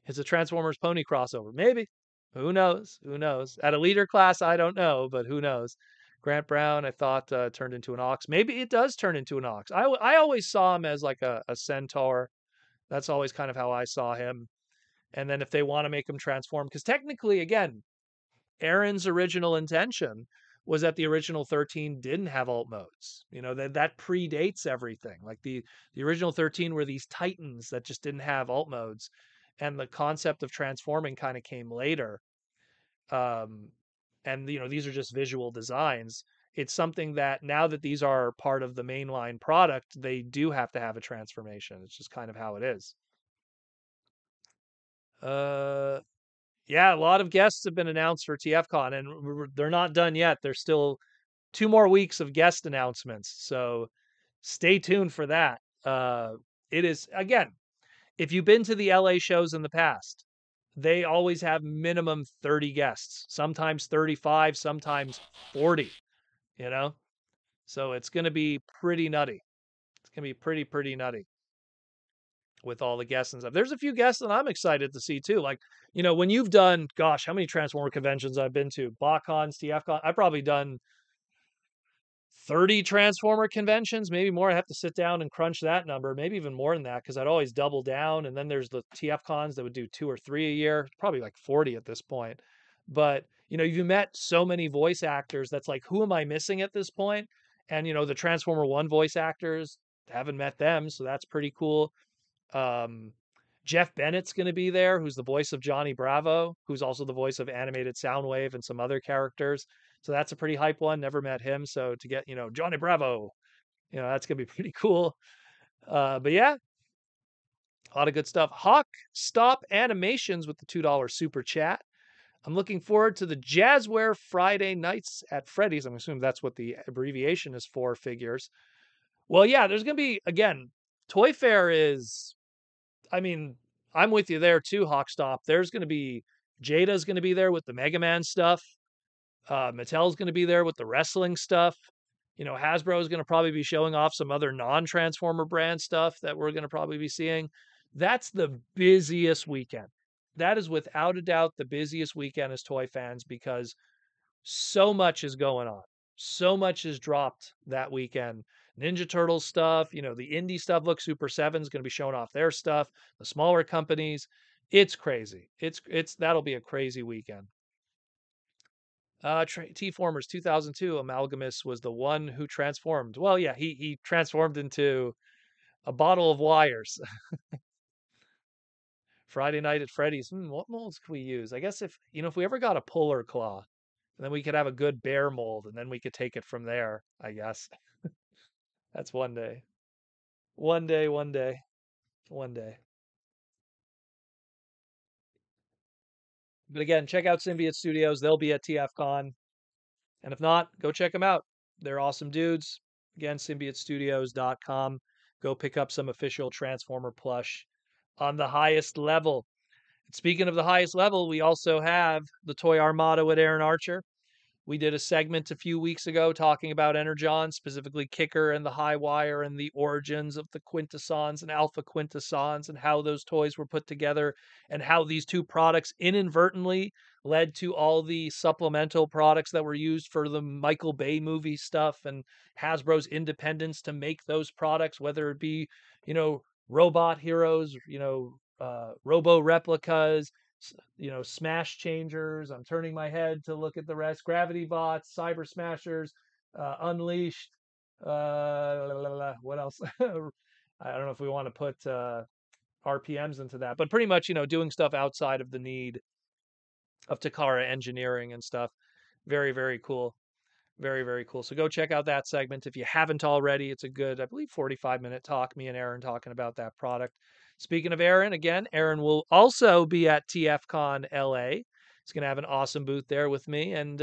it's a Transformers Pony crossover, maybe. Who knows? Who knows? At a leader class, I don't know, but who knows? Grant Brown, I thought turned into an ox. Maybe it does turn into an ox. I always saw him as like a centaur. That's always kind of how I saw him. And then if they want to make him transform, because technically, again, Aaron's original intention was that the original 13 didn't have alt modes. You know, that predates everything. Like the original 13 were these titans that just didn't have alt modes, and the concept of transforming kind of came later. Um, and these are just visual designs. It's something that now that these are part of the mainline product, they do have to have a transformation. It's just kind of how it is. Uh, Yeah, a lot of guests have been announced for TFCon, and they're not done yet. They're still 2 more weeks of guest announcements. So stay tuned for that. It is, again, if you've been to the LA shows in the past, they always have minimum 30 guests, sometimes 35, sometimes 40, you know? So it's going to be pretty nutty. It's going to be pretty nutty with all the guests and stuff. There's a few guests that I'm excited to see too. Like, when you've done, gosh, how many Transformer conventions I've been to? BotCons, TFCon. I've probably done 30 Transformer conventions, maybe more. I have to sit down and crunch that number, maybe even more than that, because I'd always double down. And then there's the TF cons that would do 2 or 3 a year, probably like 40 at this point. But, you've met so many voice actors that's like, who am I missing at this point? And, the Transformer 1 voice actors, haven't met them. So that's pretty cool. Um, Jeff Bennett's going to be there, who's the voice of Johnny Bravo, who's also the voice of Animated Soundwave and some other characters. So that's a pretty hype one. Never met him. So to get, Johnny Bravo, that's going to be pretty cool. But yeah, a lot of good stuff. Hawk Stop Animations with the $2 super chat. I'm looking forward to the Jazzware Friday nights at Freddy's. I'm assuming that's what the abbreviation is for, figures. Well, yeah, there's going to be, again, Toy Fair is, I mean, I'm with you there too, Hawkstop. There's going to be, Jada's going to be there with the Mega Man stuff. Mattel's going to be there with the wrestling stuff. Hasbro is going to probably be showing off some other non-Transformer brand stuff that we're going to probably be seeing. That's the busiest weekend. That is without a doubt the busiest weekend as toy fans, because so much is going on. So much is dropped that weekend. Ninja Turtles stuff, the indie stuff. Look, Super 7 is going to be showing off their stuff. The smaller companies. It's crazy. That'll be a crazy weekend. T-Formers 2002, Amalgamus was the one who transformed. Well, yeah, he transformed into a bottle of wires. Friday night at Freddy's. What molds could we use? I guess if we ever got a Polar Claw, then we could have a good bear mold, and then we could take it from there, I guess. That's one day. One day, one day, one day. But again, check out Symbiote Studios. They'll be at TFCon. And if not, go check them out. They're awesome dudes. Again, symbiotestudios.com. Go pick up some official Transformer plush on the highest level. And speaking of the highest level, we also have the Toy Armada with Aaron Archer. We did a segment a few weeks ago talking about Energon, specifically Kicker and the High Wire, and the origins of the Quintessons and Alpha Quintessons, and how those toys were put together, and how these two products inadvertently led to all the supplemental products that were used for the Michael Bay movie stuff, and Hasbro's independence to make those products, whether it be, robot heroes, robo replicas, Smash Changers. I'm turning my head to look at the rest. Gravity Bots, Cyber Smashers, Unleashed. What else? I don't know if we want to put RPMs into that, but pretty much, doing stuff outside of the need of Takara engineering and stuff. Very, very cool. Very, very cool. So go check out that segment if you haven't already. It's a good, I believe, 45-minute talk, me and Aaron talking about that product. Speaking of Aaron, again, Aaron will also be at TFCon LA. He's going to have an awesome booth there with me, and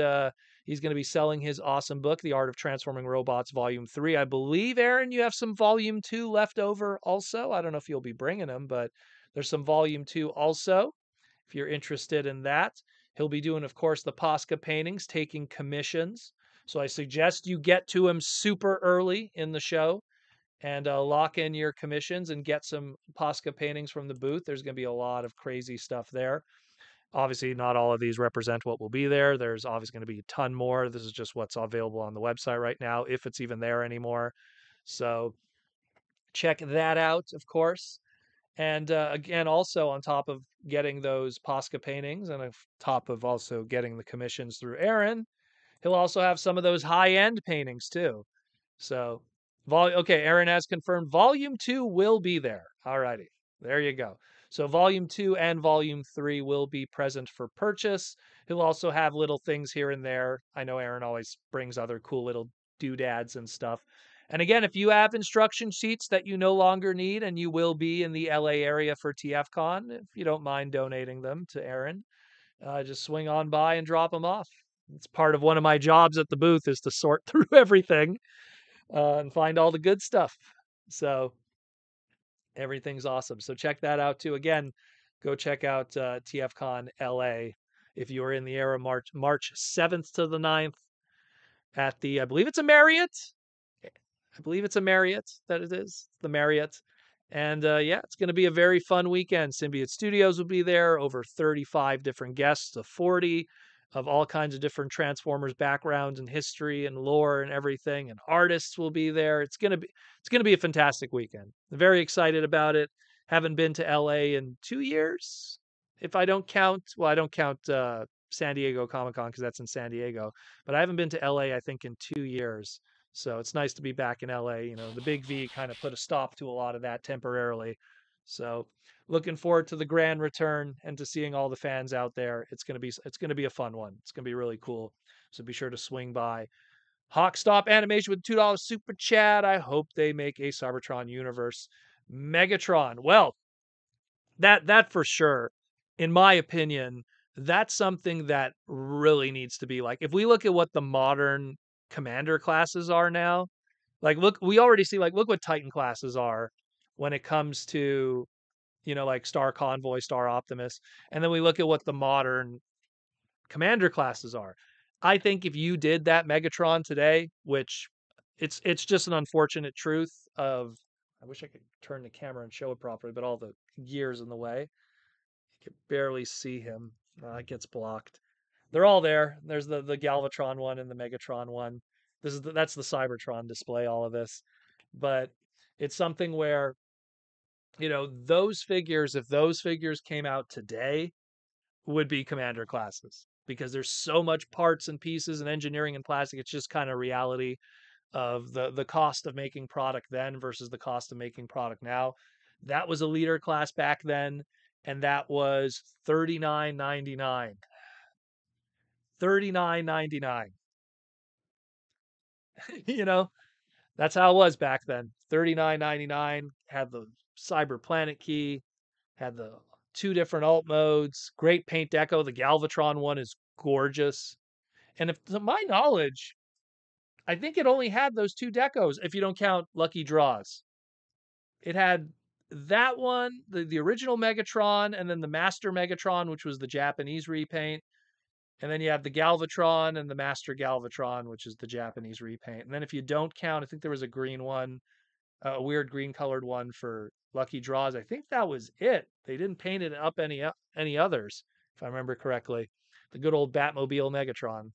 he's going to be selling his awesome book, The Art of Transforming Robots, Volume 3. I believe, Aaron, you have some Volume 2 left over also. I don't know if you'll be bringing them, but there's some Volume 2 also, if you're interested in that. He'll be doing, of course, the Posca paintings, taking commissions. So I suggest you get to him super early in the show and lock in your commissions and get some Posca paintings from the booth. There's going to be a lot of crazy stuff there. Obviously, not all of these represent what will be there. There's obviously going to be a ton more. This is just what's available on the website right now, if it's even there anymore. So check that out, of course. And again, also on top of getting those Posca paintings and on top of also getting the commissions through Aaron, he'll also have some of those high-end paintings too. So, okay, Aaron has confirmed Volume 2 will be there. All righty, there you go. So Volume 2 and Volume 3 will be present for purchase. He'll also have little things here and there. I know Aaron always brings other cool little doodads and stuff. And again, if you have instruction sheets that you no longer need and you will be in the LA area for TFCon, if you don't mind donating them to Aaron, just swing on by and drop them off. it's part of one of my jobs at the booth is to sort through everything and find all the good stuff. So everything's awesome. So check that out too. Again, go check out TFCon LA if you are in the area, March 7th to the 9th at the, I believe it's a Marriott. I believe it's a Marriott that it is, the Marriott. And yeah, it's going to be a very fun weekend. Symbiote Studios will be there, over 35 different guests of 40 of all kinds of different Transformers backgrounds and history and lore and everything. And artists will be there. It's going to be a fantastic weekend. I'm very excited about it. Haven't been to LA in 2 years. If I don't count, well, I don't count San Diego Comic-Con because that's in San Diego, but I haven't been to LA, I think, in 2 years. So it's nice to be back in LA. You know, the Big V kind of put a stop to a lot of that temporarily. So looking forward to the grand return and to seeing all the fans out there. It's gonna be a fun one. It's gonna be really cool. So be sure to swing by. Hawkstop Animation with $2 super chat. I hope they make a Cybertron universe. Megatron. Well, that for sure. In my opinion, that's something that really needs to be like, if we look at what the modern commander classes are now, like look, we already see, like, look what Titan classes are when it comes to, like Star Convoy, Star Optimus, and then we look at what the modern commander classes are. I think if you did that Megatron today, which it's just an unfortunate truth of, I wish I could turn the camera and show it properly, but all the gears in the way. You can barely see him. It gets blocked. They're all there. There's the Galvatron one and the Megatron one. That's the Cybertron display. All of this, but it's something where, those figures, if those figures came out today, would be commander classes because there's so much parts and pieces and engineering and plastic. It's just kind of reality of the cost of making product then versus the cost of making product now. That was a leader class back then, and that was $39.99. $39.99. you know, that's how it was back then. $39.99, had the Cyber Planet key, had the two different alt modes, great paint deco. The Galvatron one is gorgeous. And if to my knowledge, I think it only had those two decos if you don't count Lucky Draws. It had that one, the original Megatron, and then the Master Megatron, which was the Japanese repaint. And then you have the Galvatron and the Master Galvatron, which is the Japanese repaint. And then if you don't count, I think there was a green one, a weird green colored one for Lucky Draws. I think that was it. They didn't paint it up any others, if I remember correctly. The good old Batmobile Megatron.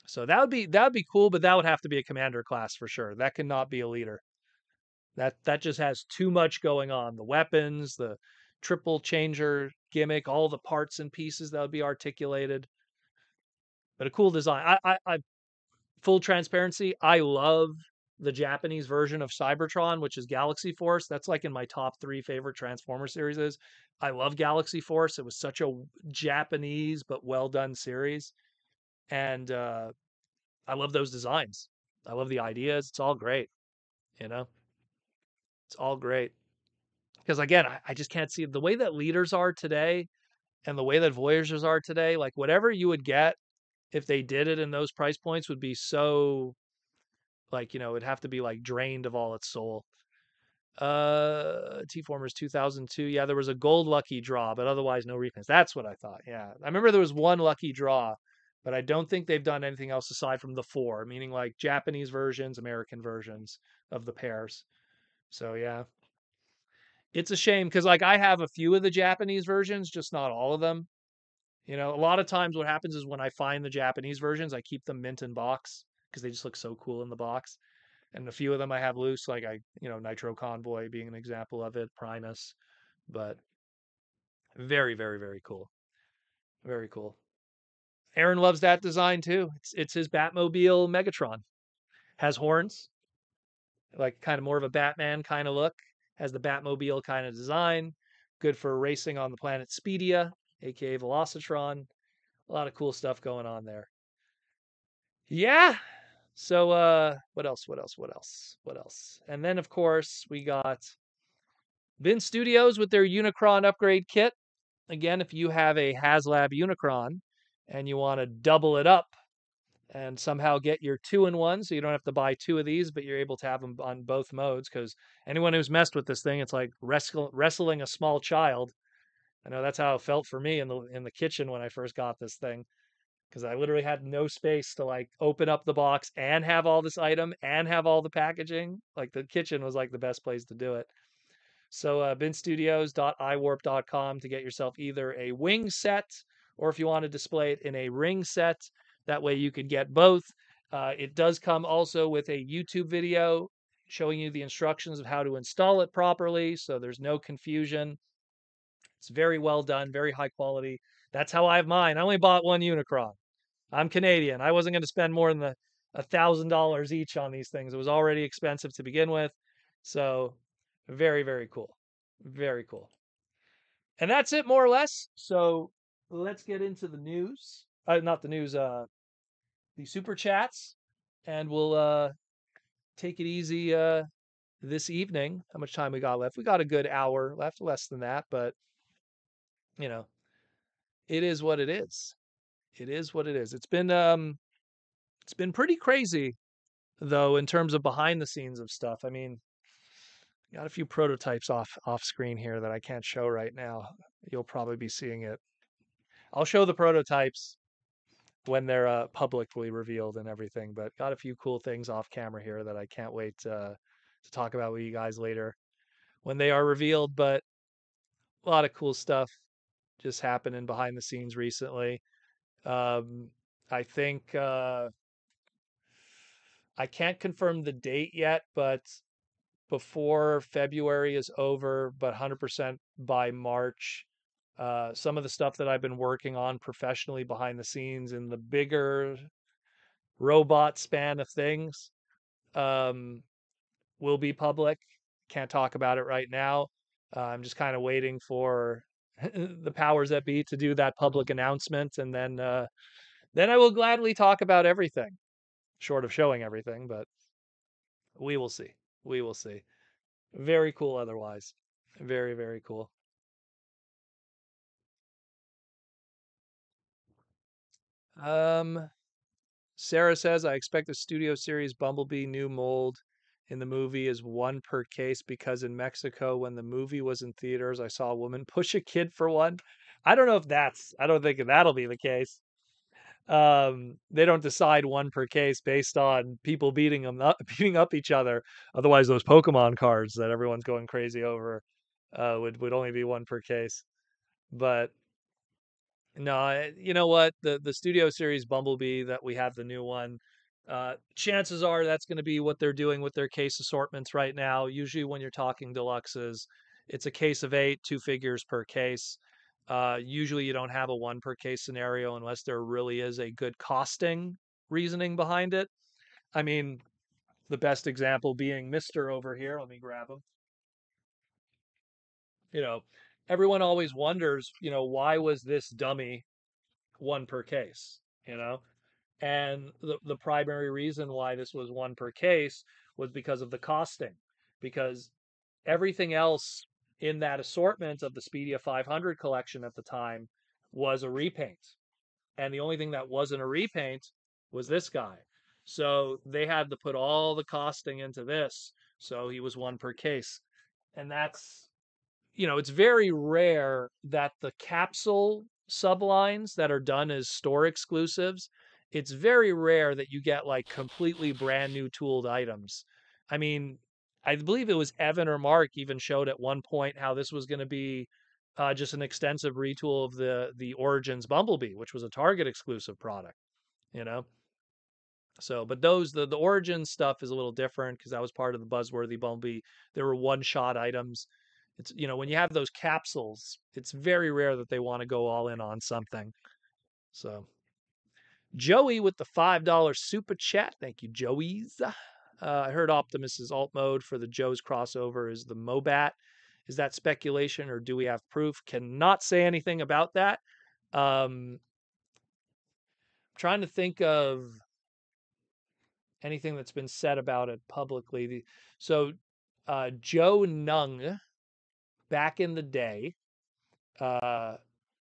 So that would be cool, but that would have to be a commander class for sure. That cannot be a leader. That just has too much going on. The weapons, the triple changer gimmick, all the parts and pieces that would be articulated. But a cool design. I full transparency, I love the Japanese version of Cybertron, which is Galaxy Force. That's like in my top 3 favorite Transformer series is. I love Galaxy Force. It was such a Japanese but well done series. And I love those designs. I love the ideas. It's all great, you know? It's all great. Because again, I just can't see the way that leaders are today and the way that Voyagers are today. Like whatever you would get if they did it in those price points would be so, like, it'd have to be like drained of all its soul. T-Formers 2002. Yeah, there was a gold lucky draw, but otherwise no reprints. That's what I thought. Yeah. I remember there was one lucky draw, but I don't think they've done anything else aside from the 4, meaning like Japanese versions, American versions of the pairs. So yeah. It's a shame because like I have a few of the Japanese versions, just not all of them. A lot of times what happens is when I find the Japanese versions, I keep them mint in box because they just look so cool in the box. And a few of them I have loose, like Nitro Convoy being an example of it, Primus. But very, very, very cool. Very cool. Aaron loves that design too. It's his Batmobile Megatron. Has horns, like kind of more of a Batman kind of look. Has the Batmobile kind of design. Good for racing on the planet Speedia, aka Velocitron. A lot of cool stuff going on there. Yeah. So what else? What else? What else? What else? And then of course we got Vin Studios with their Unicron upgrade kit. Again, if you have a HasLab Unicron and you want to double it up and somehow get your 2-in-1, so you don't have to buy two of these, but you're able to have them on both modes. Because anyone who's messed with this thing, it's like wrestling a small child. I know that's how it felt for me in the kitchen when I first got this thing, because I literally had no space to like open up the box and have all this item and have all the packaging. Like the kitchen was like the best place to do it. So binstudios.iwarp.com to get yourself either a wing set, or if you want to display it in a ring set, that way you could get both. It does come also with a YouTube video showing you the instructions of how to install it properly, so there's no confusion. It's very well done, very high quality. That's how I have mine. I only bought one Unicron. I'm Canadian. I wasn't going to spend more than the $1,000 each on these things. It was already expensive to begin with. So very, very cool. Very cool. And that's it more or less. So let's get into the news. Not the news, the super chats. And we'll take it easy this evening. How much time we got left? We got a good hour left, less than that, but you know, it is what it is. It is what it is. It's been pretty crazy though in terms of behind the scenes of stuff. I mean, got a few prototypes off screen here that I can't show right now. You'll probably be seeing it. I'll show the prototypes when they're publicly revealed and everything, but got a few cool things off camera here that I can't wait to talk about with you guys later when they are revealed. But a lot of cool stuff just happening behind the scenes recently. I think I can't confirm the date yet, but before February is over, but 100% by March. Some of the stuff that I've been working on professionally behind the scenes in the bigger robot span of things um, will be public. Can't talk about it right now. I'm just kind of waiting for the powers that be to do that public announcement, and then I will gladly talk about everything, short of showing everything, but we will see. We will see. Very cool otherwise. Very, very cool. Um, Sarah says, I expect the studio series Bumblebee new mold in the movie is one per case because in Mexico, when the movie was in theaters, I saw a woman push a kid for one. I don't think that'll be the case. They don't decide one per case based on people beating up each other. Otherwise, those Pokemon cards that everyone's going crazy over would only be one per case. But no, you know what? The Studio Series Bumblebee that we have the new one. Chances are that's going to be what they're doing with their case assortments right now. Usually, when you're talking deluxes, it's a case of 8, 2 figures per case. Usually, you don't have a one per case scenario unless there really is a good costing reasoning behind it. I mean, the best example being Mister over here. Let me grab him. You know, everyone always wonders, why was this dummy one per case? You know, and the primary reason why this was one per case was because of the costing, because everything else in that assortment of the Speedia 500 collection at the time was a repaint. And the only thing that wasn't a repaint was this guy. So they had to put all the costing into this. So he was one per case. And that's, it's very rare that the capsule sublines that are done as store exclusives, it's very rare that you get like completely brand new tooled items. I mean, I believe it was Evan or Mark even showed at one point how this was going to be just an extensive retool of the Origins Bumblebee, which was a Target exclusive product, you know. So, but the Origin stuff is a little different because that was part of the Buzzworthy Bumblebee. There were one shot items. It's, when you have those capsules, it's very rare that they want to go all in on something. So, Joey with the $5 super chat. Thank you, Joey's. I heard Optimus's alt mode for the Joe's crossover is the Mobat. Is that speculation or do we have proof? Cannot say anything about that. Trying to think of anything that's been said about it publicly. So, Joe Nung, back in the day,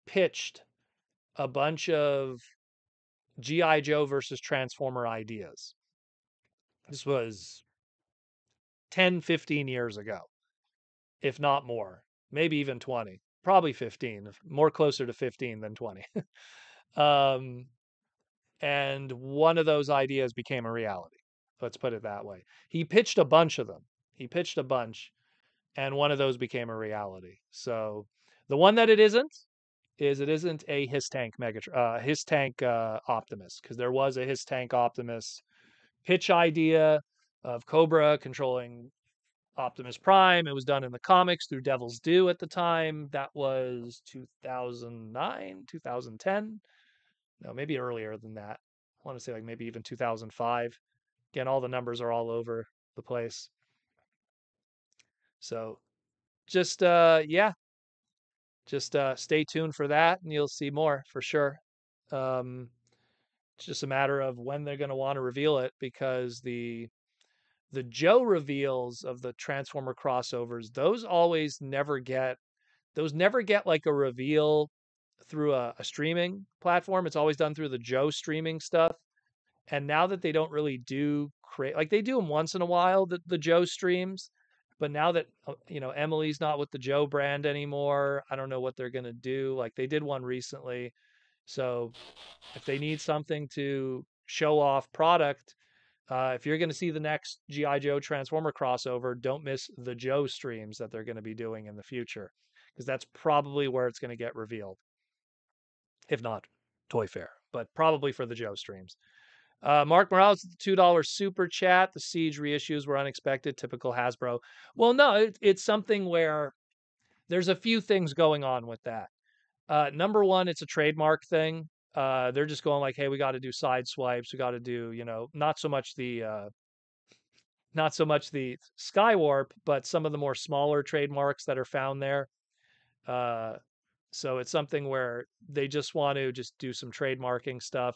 pitched a bunch of G.I. Joe versus Transformer ideas. This was 10, 15 years ago, if not more, maybe even 20, probably 15, more closer to 15 than 20. um, and one of those ideas became a reality. Let's put it that way. He pitched a bunch of them. He pitched a bunch, and one of those became a reality. So the one that it isn't is it isn't a his tank Optimus, because there was a his tank Optimus pitch idea of Cobra controlling Optimus Prime. It was done in the comics through Devil's Due at the time. That was 2009, 2010. No, maybe earlier than that. I want to say like maybe even 2005. Again, all the numbers are all over the place. So just yeah, just stay tuned for that and you'll see more for sure. Um, it's just a matter of when they're going to want to reveal it, because the Joe reveals of the Transformer crossovers, those never get like a reveal through a streaming platform. It's always done through the Joe streaming stuff. And now that they don't really do create, like they do them once in a while, the Joe streams, but now that Emily's not with the Joe brand anymore, I don't know what they're gonna do. Like they did one recently, so if they need something to show off product, if you're going to see the next GI Joe Transformer crossover, don't miss the Joe streams that they're going to be doing in the future, because that's probably where it's going to get revealed, if not Toy Fair, but probably for the Joe streams. Mark Morales, $2 super chat. The Siege reissues were unexpected, typical Hasbro. Well, no, it's something where there's a few things going on with that. Number one, it's a trademark thing. They're just going like, hey, we got to do side swipes. We got to do, not so much the Skywarp, but some of the more smaller trademarks that are found there. Uh, so it's something where they just want to just do some trademarking stuff,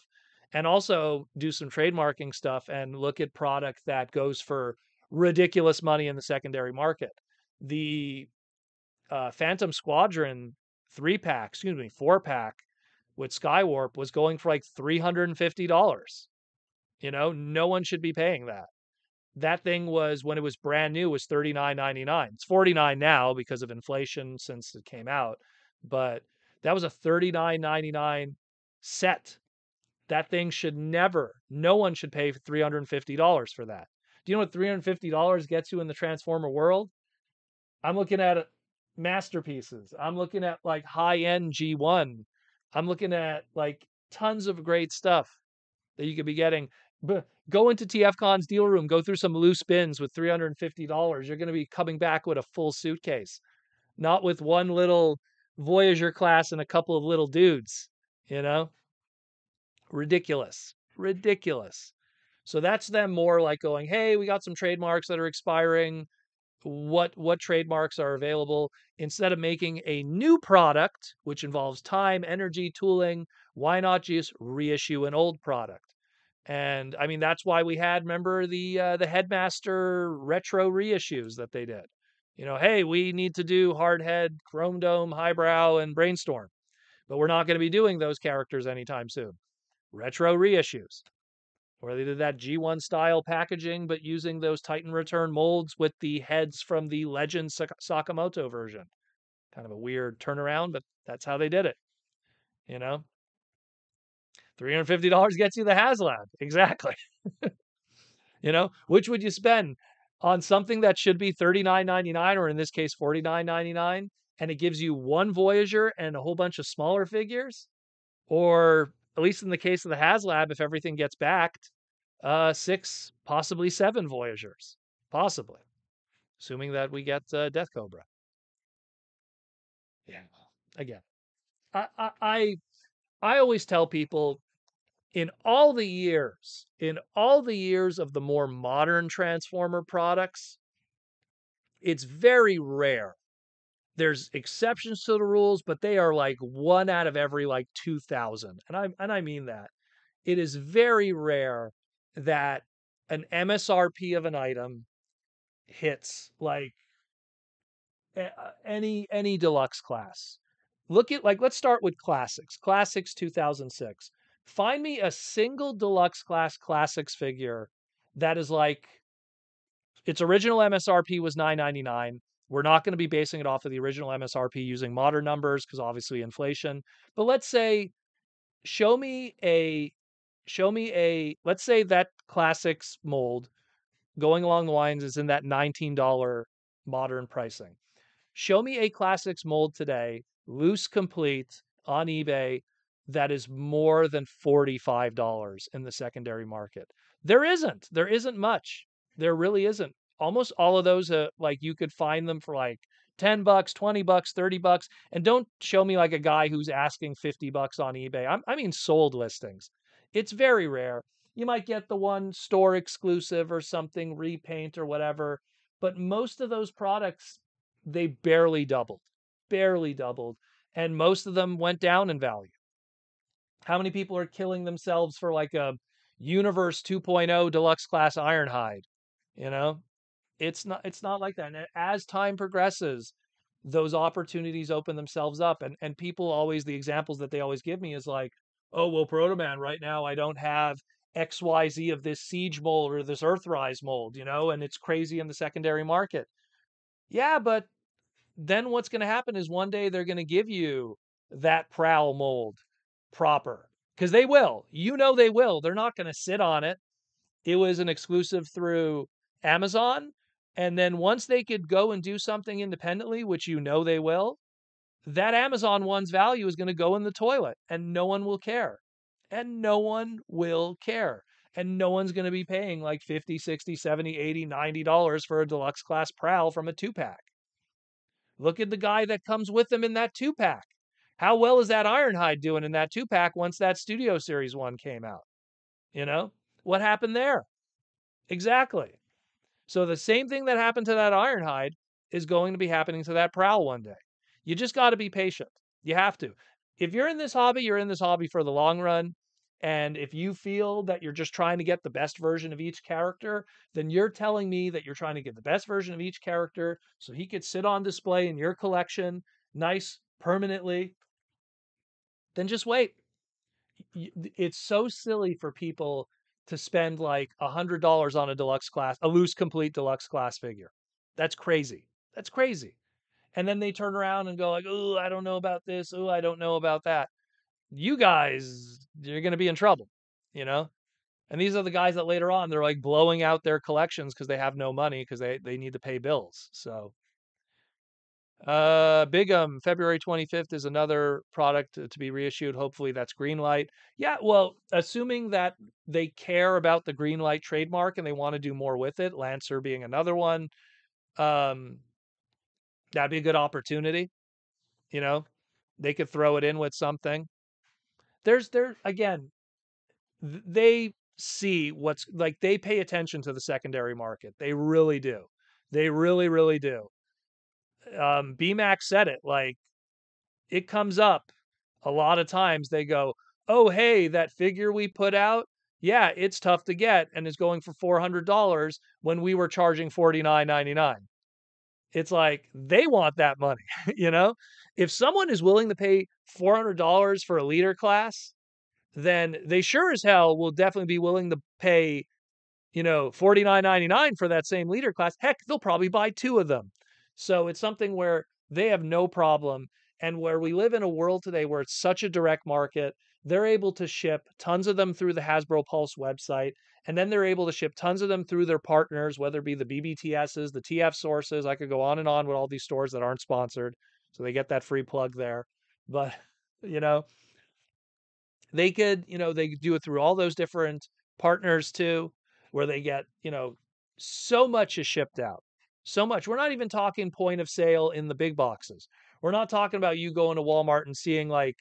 and also do some trademarking stuff and look at product that goes for ridiculous money in the secondary market. The Phantom Squadron 3-pack, 4-pack with Skywarp was going for like $350. No one should be paying that. That thing was, when it was brand new, was $39.99. It's $49 now because of inflation since it came out, but that was a $39.99 set. That thing should never, no one should pay $350 for that. Do you know what $350 gets you in the Transformer world? I'm looking at masterpieces. I'm looking at like high-end G1. I'm looking at like tons of great stuff that you could be getting. But go into TFCon's deal room, go through some loose bins with $350. You're going to be coming back with a full suitcase, not with one little Voyager class and a couple of little dudes, you know? Ridiculous. Ridiculous. So that's them more like going, hey, we got some trademarks that are expiring. What trademarks are available? Instead of making a new product, which involves time, energy, tooling, why not just reissue an old product? And I mean, that's why we had, remember the Headmaster retro reissues that they did. Hey, we need to do Hardhead, Chrome Dome, Highbrow, and Brainstorm, but we're not going to be doing those characters anytime soon. Retro reissues, where they did that G1 style packaging, but using those Titan Return molds with the heads from the Legend Sakamoto version. Kind of a weird turnaround, but that's how they did it. $350 gets you the HasLab. Exactly. Which would you spend on something that should be $39.99, or in this case $49.99, and it gives you one Voyager and a whole bunch of smaller figures? Or at least in the case of the HasLab, if everything gets backed, 6, possibly 7 Voyagers, possibly, assuming that we get Death Cobra. Yeah. Again, I always tell people, in all the years of the more modern Transformer products, it's very rare. There's exceptions to the rules, but they are like 1 out of every like 2,000. And I mean that. It is very rare that an MSRP of an item hits like any deluxe class. Look at, like, let's start with Classics. Classics 2006. Find me a single deluxe class classics figure that is like its original MSRP was $9.99. We're not going to be basing it off of the original MSRP using modern numbers because obviously inflation. But let's say show me a let's say that classics mold going along the lines is in that $19 modern pricing. Show me a classics mold today, loose complete on eBay that is more than $45 in the secondary market. There isn't. There isn't much. There really isn't. Almost all of those like you could find them for like 10 bucks, 20 bucks, 30 bucks, and don't show me like a guy who's asking 50 bucks on eBay. I mean sold listings. It's very rare. You might get the one store exclusive or something repaint or whatever, but most of those products they barely doubled, and most of them went down in value. How many people are killing themselves for like a Universe 2.0 deluxe class Ironhide? You know, it's not like that. And as time progresses, those opportunities open themselves up, and people always the examples that they always give me is like, oh well, Protoman, right now I don't have XYZ of this Siege mold or this Earthrise mold, and it's crazy in the secondary market. Yeah, but then what's going to happen is one day they're going to give you that prowl mold proper because they will. They will. They're not going to sit on it. It was an exclusive through Amazon. And then once they could go and do something independently, which they will, that Amazon one's value is going to go in the toilet and no one will care. And no one will care. And no one's going to be paying like 50, 60, 70, 80, $90 for a deluxe class prowl from a 2-pack. Look at the guy that comes with them in that 2-pack. How well is that Ironhide doing in that 2-pack once that Studio Series 1 came out? What happened there? Exactly. So the same thing that happened to that Ironhide is going to be happening to that Prowl one day. You just got to be patient. You have to. If you're in this hobby, you're in this hobby for the long run. And if you feel that you're just trying to get the best version of each character, then you're telling me that you're trying to get the best version of each character so he could sit on display in your collection, nice, permanently. Then just wait. It's so silly for people to spend like $100 on a loose complete deluxe class figure. That's crazy. That's crazy. And then they turn around and go like, "Oh, I don't know about this. Oh, I don't know about that." You guys, you're going to be in trouble, you know? And these are the guys that later on they're like blowing out their collections because they have no money because they need to pay bills. So Bigum, February 25th is another product to be reissued. Hopefully that's Greenlight. Yeah, well, assuming that they care about the Greenlight trademark and they want to do more with it, Lancer being another one, um, that'd be a good opportunity. You know, they could throw it in with something. There again, they see what's like they pay attention to the secondary market. They really do. They really, really do. BMAX said it like it comes up a lot of times. They go, "Oh, hey, that figure we put out, yeah, it's tough to get and is going for $400 when we were charging $49.99." It's like they want that money, you know? If someone is willing to pay $400 for a leader class, then they sure as hell will definitely be willing to pay, $49.99 for that same leader class. Heck, they'll probably buy two of them. So it's something where they have no problem. And where we live in a world today where it's such a direct market, they're able to ship tons of them through the Hasbro Pulse website. And then they're able to ship tons of them through their partners, whether it be the BBTSs, the TF sources. I could go on and on with all these stores that aren't sponsored. So they get that free plug there. But, you know, they could do it through all those different partners too, where they get, so much is shipped out. So much. We're not even talking point of sale in the big boxes. We're not talking about you going to Walmart and seeing like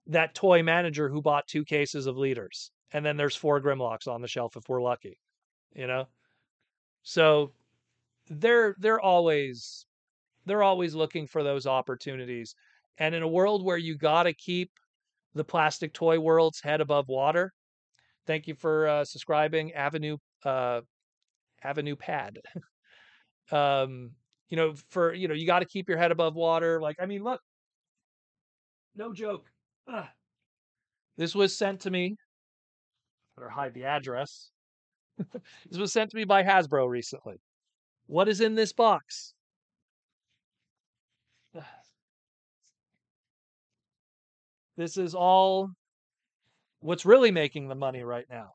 that toy manager who bought 2 cases of leaders. And then there's 4 Grimlocks on the shelf if we're lucky, you know? So they're always looking for those opportunities. And in a world where you gotta keep the plastic toy world's head above water. Thank you for subscribing, uh, Avenue Pad. You got to keep your head above water. Like, I mean, look, no joke. Ugh. This was sent to me Better hide the address. This was sent to me by Hasbro recently. What is in this box? This is all what's really making the money right now.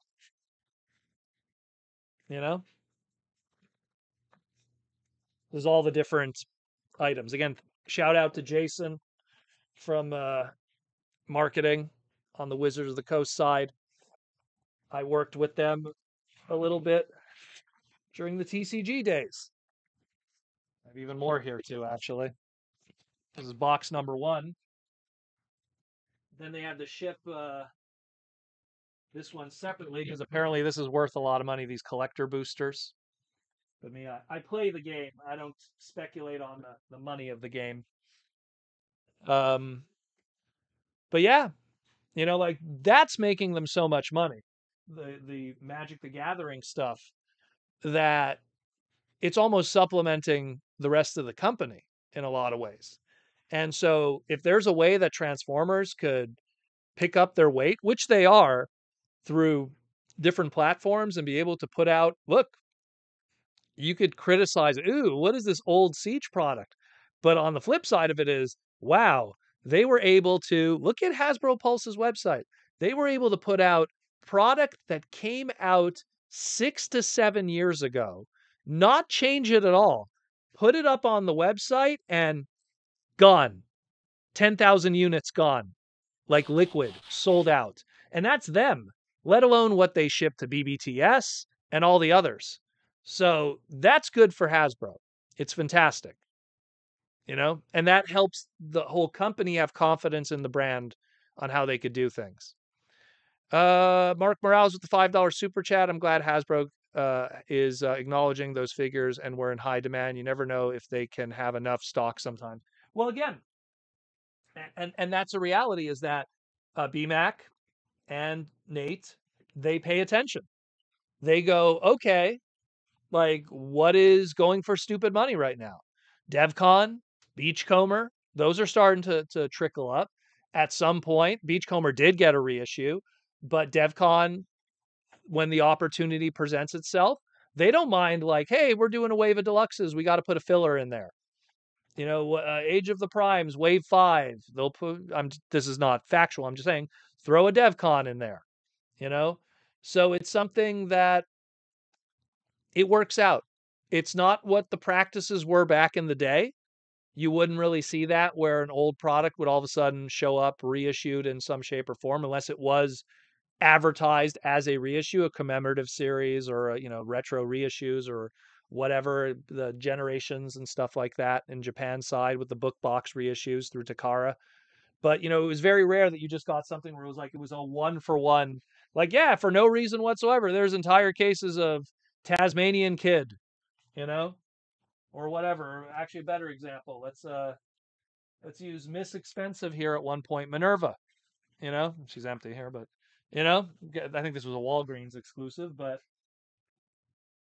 You know, there's all the different items. Again, shout out to Jason from marketing on the Wizards of the Coast side. I worked with them a little bit during the TCG days. I have even more here too, actually. This is box number 1. Then they had to ship this one separately because apparently this is worth a lot of money, these collector boosters. But me, I play the game. I don't speculate on the money of the game. But yeah, like that's making them so much money. The Magic the Gathering stuff that it's almost supplementing the rest of the company in a lot of ways. And so if there's a way that Transformers could pick up their weight, which they are through different platforms and be able to put out, look, you could criticize, ooh, what is this old Siege product? But on the flip side of it is, wow, they were able to look at Hasbro Pulse's website. They were able to put out product that came out 6 to 7 years ago, not change it at all, put it up on the website and gone. 10,000 units gone, like liquid, sold out. And that's them, let alone what they ship to BBTS and all the others. So that's good for Hasbro. It's fantastic, and that helps the whole company have confidence in the brand on how they could do things. Mark Morales with the $5 super chat. I'm glad Hasbro is acknowledging those figures and we're in high demand. You never know if they can have enough stock sometimes. Well, again, and that's a reality is that BMAC and Nate, they pay attention. They go, okay, like what is going for stupid money right now? DevCon, Beachcomber, those are starting to trickle up. At some point, Beachcomber did get a reissue, but DevCon, when the opportunity presents itself, they don't mind like, hey, we're doing a wave of deluxes. We got to put a filler in there. Age of the Primes, Wave 5. They'll put. This is not factual. I'm just saying, throw a DevCon in there. So it's something that it works out. It's not what the practices were back in the day. You wouldn't really see that where an old product would all of a sudden show up reissued in some shape or form, unless it was advertised as a reissue, a commemorative series, or retro reissues, or whatever, the generations and stuff like that in Japan side with the book box reissues through Takara. But it was very rare that you just got something where it was a 1-for-1. Like, yeah, for no reason whatsoever. There's entire cases of Tasmanian Kid, you know, or whatever. Actually, a better example. Let's use Miss Expensive here at one point. Minerva, she's empty here, but I think this was a Walgreens exclusive, but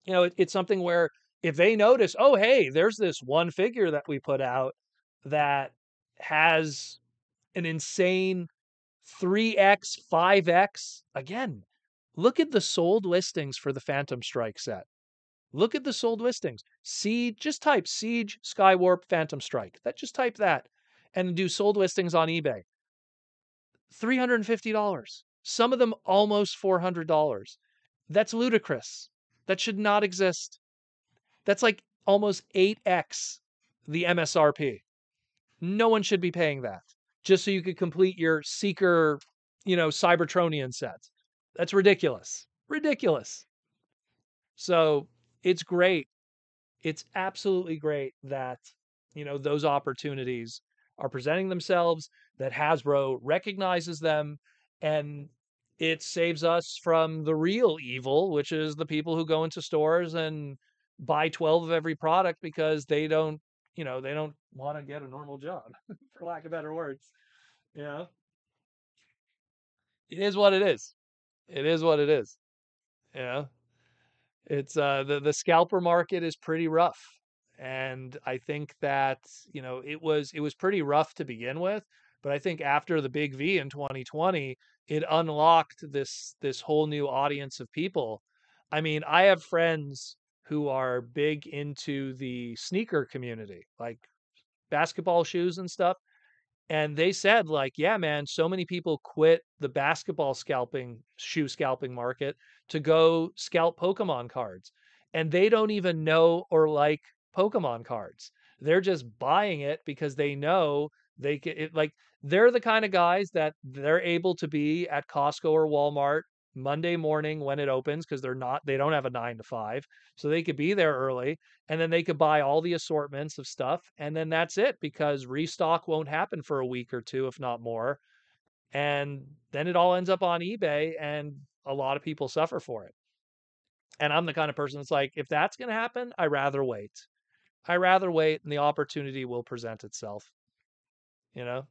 it's something where if they notice, oh, hey, there's this one figure that we put out that has an insane 3x, 5x. Again, look at the sold listings for the Phantom Strike set. Look at the sold listings. Siege, just type Siege, Skywarp, Phantom Strike. Just type that and do sold listings on eBay. $350. Some of them almost $400. That's ludicrous. That should not exist. That's like almost 8x the MSRP. No one should be paying that just so you could complete your Seeker, Cybertronian set. That's ridiculous. Ridiculous. So it's great. It's absolutely great that, those opportunities are presenting themselves, that Hasbro recognizes them, and it saves us from the real evil, which is the people who go into stores and buy 12 of every product because they don't want to get a normal job, for lack of better words. It is what it is. It is what it is. It's the scalper market is pretty rough. And I think that, it was pretty rough to begin with, But I think after the big V in 2020, it unlocked this whole new audience of people. I mean, I have friends who are big into the sneaker community, like basketball shoes and stuff. And they said, like, yeah, man, so many people quit the basketball shoe scalping market to go scalp Pokemon cards. And they don't even know or like Pokemon cards. They're just buying it because they know they can, like, they're the kind of guys that they're able to be at Costco or Walmart Monday morning when it opens because they don't have a 9 to 5. So they could be there early and then they could buy all the assortments of stuff and then that's it because restock won't happen for a week or two if not more, and then it all ends up on eBay and a lot of people suffer for it. And I'm the kind of person that's like, if that's going to happen, I rather wait and the opportunity will present itself. you know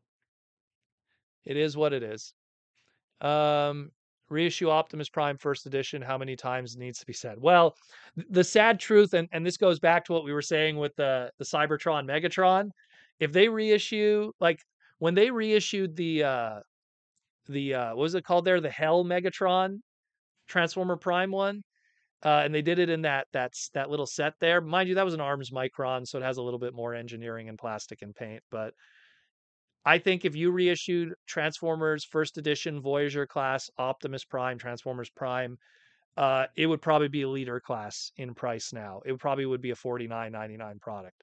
it is what it is. um Reissue Optimus Prime first edition, how many times needs to be said? Well, the sad truth, and this goes back to what we were saying with the Cybertron Megatron. If they reissue, like when they reissued the what was it called there? The Hell Megatron Transformer Prime one. And they did it in that little set there. Mind you, that was an arms micron, so it has a little bit more engineering and plastic and paint. But I think if you reissued Transformers First Edition Voyager class Optimus Prime Transformers Prime, it would probably be a leader class in price now. It probably would be a $49.99 product.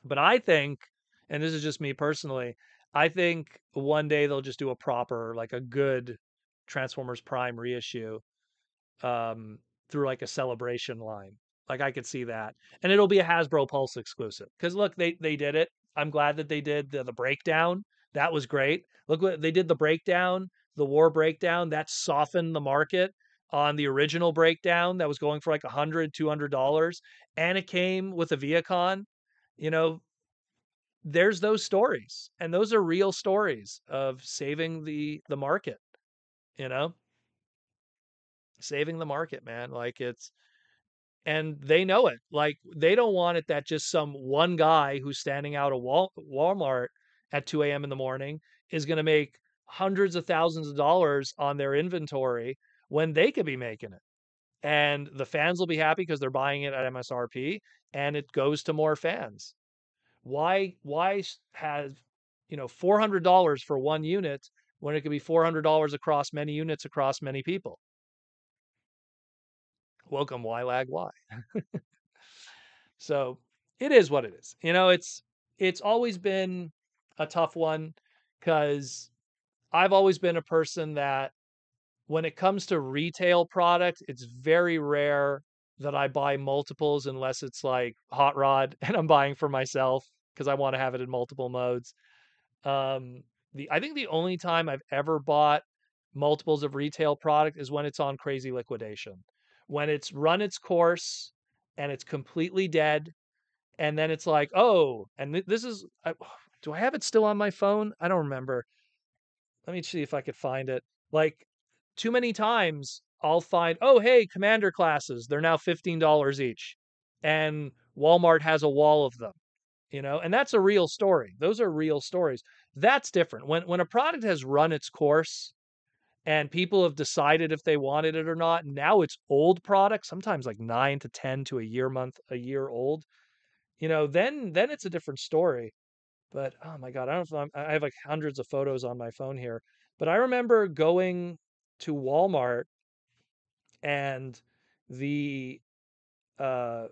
But I think, and this is just me personally, I think one day they'll just do a proper, like a good Transformers Prime reissue, um, through like a celebration line. Like I could see that, and it'll be a Hasbro Pulse exclusive. Because look, they did it. I'm glad that they did the breakdown. That was great. Look what they did, the breakdown, the war breakdown. That softened the market on the original breakdown that was going for like $100, $200, and it came with a Viacon. You know, there's those stories, and those are real stories of saving the market. You know, saving the market, man. Like it's and they know it. Like they don't want it that just some one guy who's standing out of Walmart at 2 a.m. in the morning is going to make hundreds of thousands of dollars on their inventory when they could be making it. And the fans will be happy because they're buying it at MSRP and it goes to more fans. Why have, $400 for one unit when it could be $400 across many units across many people? Welcome, why lag why? So it is what it is. It's always been a tough one because I've always been a person that when it comes to retail product, it's very rare that I buy multiples unless it's like Hot Rod and I'm buying for myself because I want to have it in multiple modes. I think the only time I've ever bought multiples of retail product is when it's on crazy liquidation. When it's run its course and it's completely dead, and then it's like, oh, and this is, do I have it still on my phone? I don't remember. Let me see if I could find it. Like, too many times I'll find, oh, hey, commander classes, they're now $15 each. And Walmart has a wall of them, and that's a real story. Those are real stories. That's different. When a product has run its course and people have decided if they wanted it or not, now it's old product, sometimes like 9 to 10 to a year old, then it's a different story. But oh my God, I don't know if I have like hundreds of photos on my phone here. But I remember going to Walmart and the uh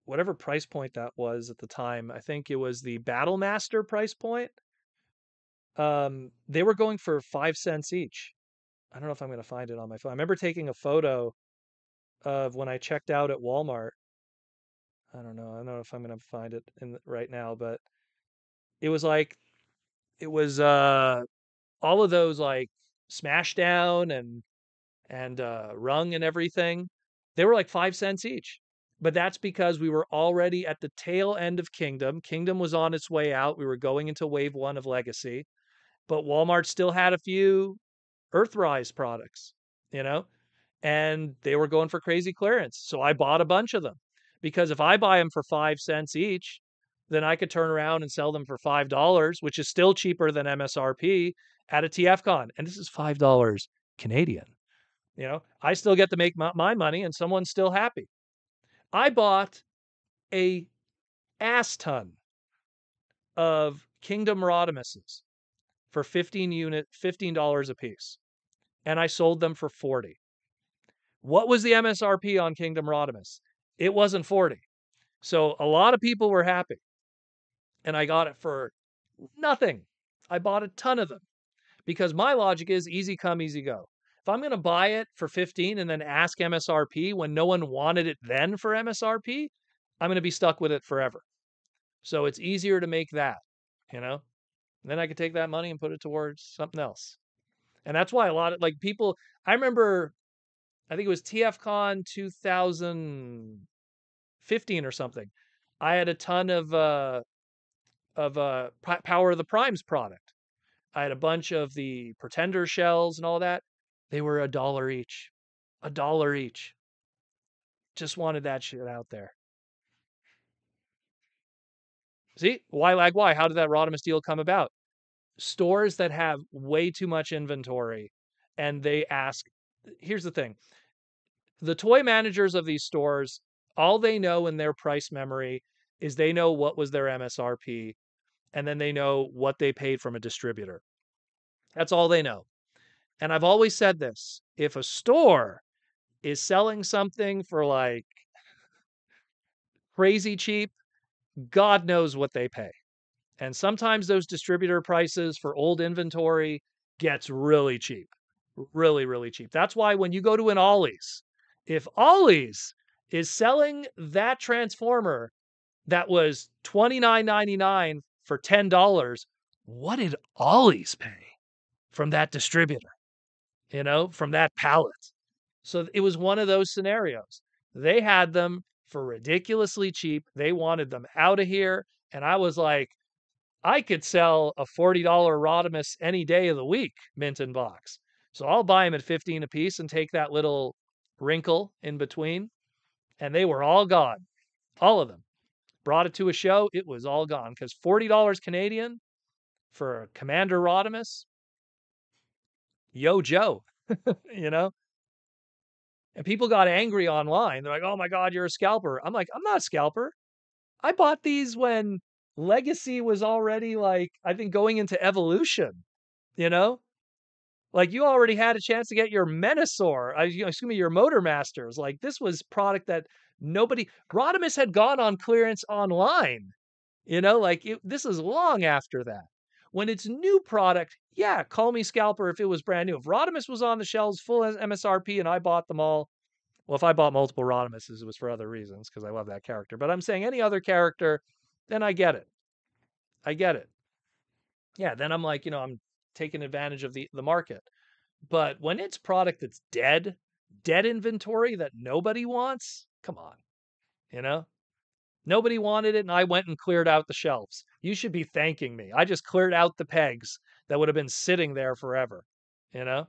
whatever price point that was at the time, I think it was the Battle Master price point. They were going for 5 cents each. I don't know if I'm gonna find it on my phone. I remember taking a photo of when I checked out at Walmart. I don't know. I don't know if I'm gonna find it right now, but it was like it was all of those like Smashdown and Rung and everything, they were like 5 cents each. But that's because we were already at the tail end of Kingdom. Kingdom was on its way out. We were going into wave one of Legacy, but Walmart still had a few Earthrise products, you know, and they were going for crazy clearance. So I bought a bunch of them because if I buy them for 5 cents each, then I could turn around and sell them for $5, which is still cheaper than MSRP at a TFCon. And this is $5 Canadian. I still get to make my money and someone's still happy. I bought a ass ton of Kingdom Rodimuses for $15 a piece. And I sold them for 40. What was the MSRP on Kingdom Rodimus? It wasn't 40. So a lot of people were happy. And I got it for nothing. I bought a ton of them because my logic is easy come, easy go. If I'm going to buy it for 15 and then ask MSRP when no one wanted it then for MSRP, I'm going to be stuck with it forever. So it's easier to make that, you know? And then I could take that money and put it towards something else. And that's why a lot of like people, I remember, I think it was TFCon 2015 or something. I had a ton of Power of the Primes product. I had a bunch of the Pretender shells and all that. They were $1 each. $1 each. Just wanted that shit out there. See? Why lag why? How did that Rodimus deal come about? Stores that have way too much inventory and they ask, here's the thing. The toy managers of these stores, all they know in their price memory is they know what was their MSRP and then they know what they paid from a distributor. That's all they know. And I've always said this, if a store is selling something for like crazy cheap, God knows what they pay. And sometimes those distributor prices for old inventory gets really cheap. Really, really cheap. That's why when you go to an Ollie's, if Ollie's is selling that transformer that was $29.99 for $10, what did Ollie's pay from that distributor? From that pallet. So it was one of those scenarios. They had them for ridiculously cheap. They wanted them out of here. And I was like, I could sell a $40 Rodimus any day of the week, mint in box. So I'll buy them at 15 a piece and take that little wrinkle in between. And they were all gone. All of them. Brought it to a show. It was all gone because $40 Canadian for a Commander Rodimus. Yo, Joe, you know? And people got angry online. They're like, oh my God, you're a scalper. I'm like, I'm not a scalper. I bought these when Legacy was already like, I think going into evolution, you know? Like you already had a chance to get your Menasor, excuse me, your Motor Masters. Like this was product that Rodimus had gone on clearance online, this is long after that. When it's new product, yeah, call me scalper if it was brand new. If Rodimus was on the shelves full as MSRP and I bought them all, well, if I bought multiple Rodimuses, it was for other reasons because I love that character. But I'm saying any other character, then I get it. I get it. Yeah, then I'm like, I'm taking advantage of the market. But when it's product that's dead inventory that nobody wants, come on, you know? Nobody wanted it, and I went and cleared out the shelves. You should be thanking me. I just cleared out the pegs that would have been sitting there forever, you know?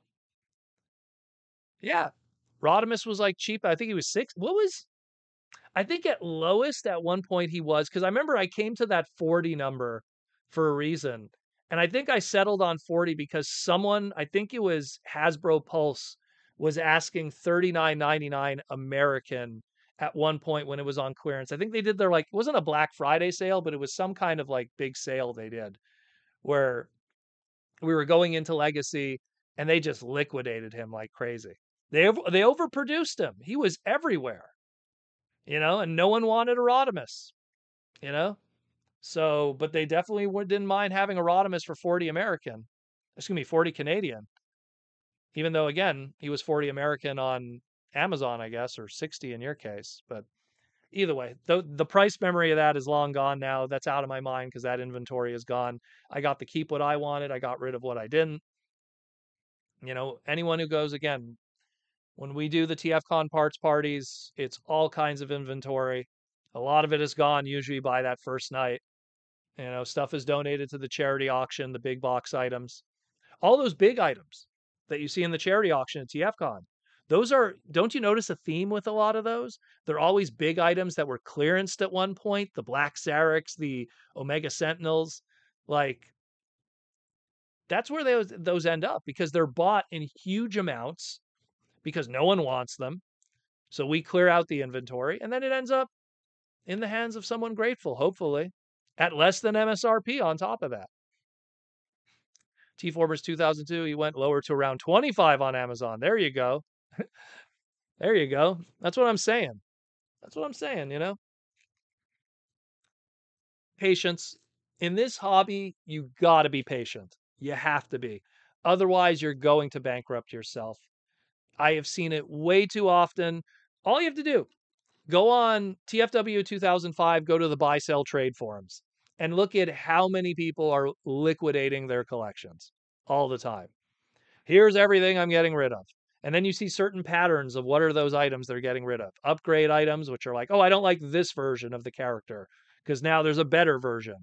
Yeah. Rodimus was like cheap. I think he was I think at lowest at one point he was, because I remember I came to that 40 number for a reason. And I think I settled on 40 because someone, I think it was Hasbro Pulse, was asking $39.99 American at one point when it was on clearance. I think they did it wasn't a Black Friday sale, but it was some kind of like big sale they did where we were going into Legacy and they just liquidated him like crazy. They overproduced him. He was everywhere, and no one wanted a Rodimus, you know? So, but they definitely didn't mind having a Rodimus for 40 American. It's going to be 40 Canadian. Even though, again, he was 40 American on Amazon, I guess, or 60 in your case. But either way, the price memory of that is long gone now. That's out of my mind because that inventory is gone. I got to keep what I wanted. I got rid of what I didn't. Anyone who goes, again, when we do the TFCon parts parties, it's all kinds of inventory. A lot of it is gone usually by that first night. Stuff is donated to the charity auction, the big box items. All those big items that you see in the charity auction at TFCon, Don't you notice a theme with a lot of those? They're always big items that were clearanced at one point, the Black Zareks, the Omega Sentinels. Like, that's where those end up because they're bought in huge amounts because no one wants them. So we clear out the inventory and then it ends up in the hands of someone grateful, hopefully, at less than MSRP on top of that. T-Formers 2002, he went lower to around 25 on Amazon. There you go. There you go. That's what I'm saying. That's what I'm saying, you know? Patience. In this hobby, you got to be patient. You have to be. Otherwise, you're going to bankrupt yourself. I have seen it way too often. All you have to do, go on TFW 2005, go to the buy sell trade forums and look at how many people are liquidating their collections all the time. Here's everything I'm getting rid of. And then you see certain patterns of what are those items they're getting rid of. Upgrade items, which are like, oh, I don't like this version of the character because now there's a better version.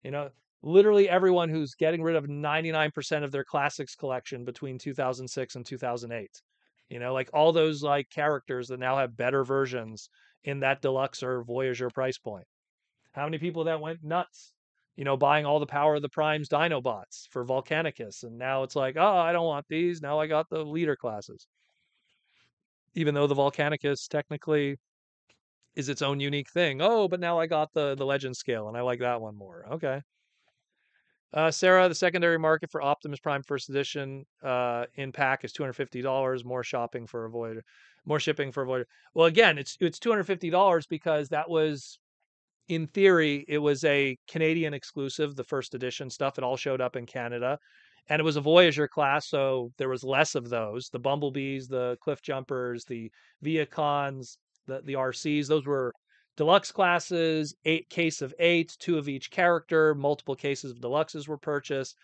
You know, literally everyone who's getting rid of 99% of their classics collection between 2006 and 2008. You know, like all those like characters that now have better versions in that deluxe or Voyager price point. How many people that went nuts, you know, buying all the power of the Primes Dinobots for Volcanicus. And now it's like, oh, I don't want these. Now I got the leader classes. Even though the Volcanicus technically is its own unique thing. Oh, but now I got the legend scale and I like that one more. Okay. Sarah, the secondary market for Optimus Prime First Edition in pack is $250. More shopping for a Voyager, more shipping for a Voyager. Well, again, it's $250 because that was, in theory, it was a Canadian exclusive, the first edition stuff. It all showed up in Canada. And it was a Voyager class, so there was less of those. The Bumblebees, the Cliff Jumpers, the Viacons, the RCs, those were deluxe classes, case of 8, 2 of each character, multiple cases of deluxes were purchased.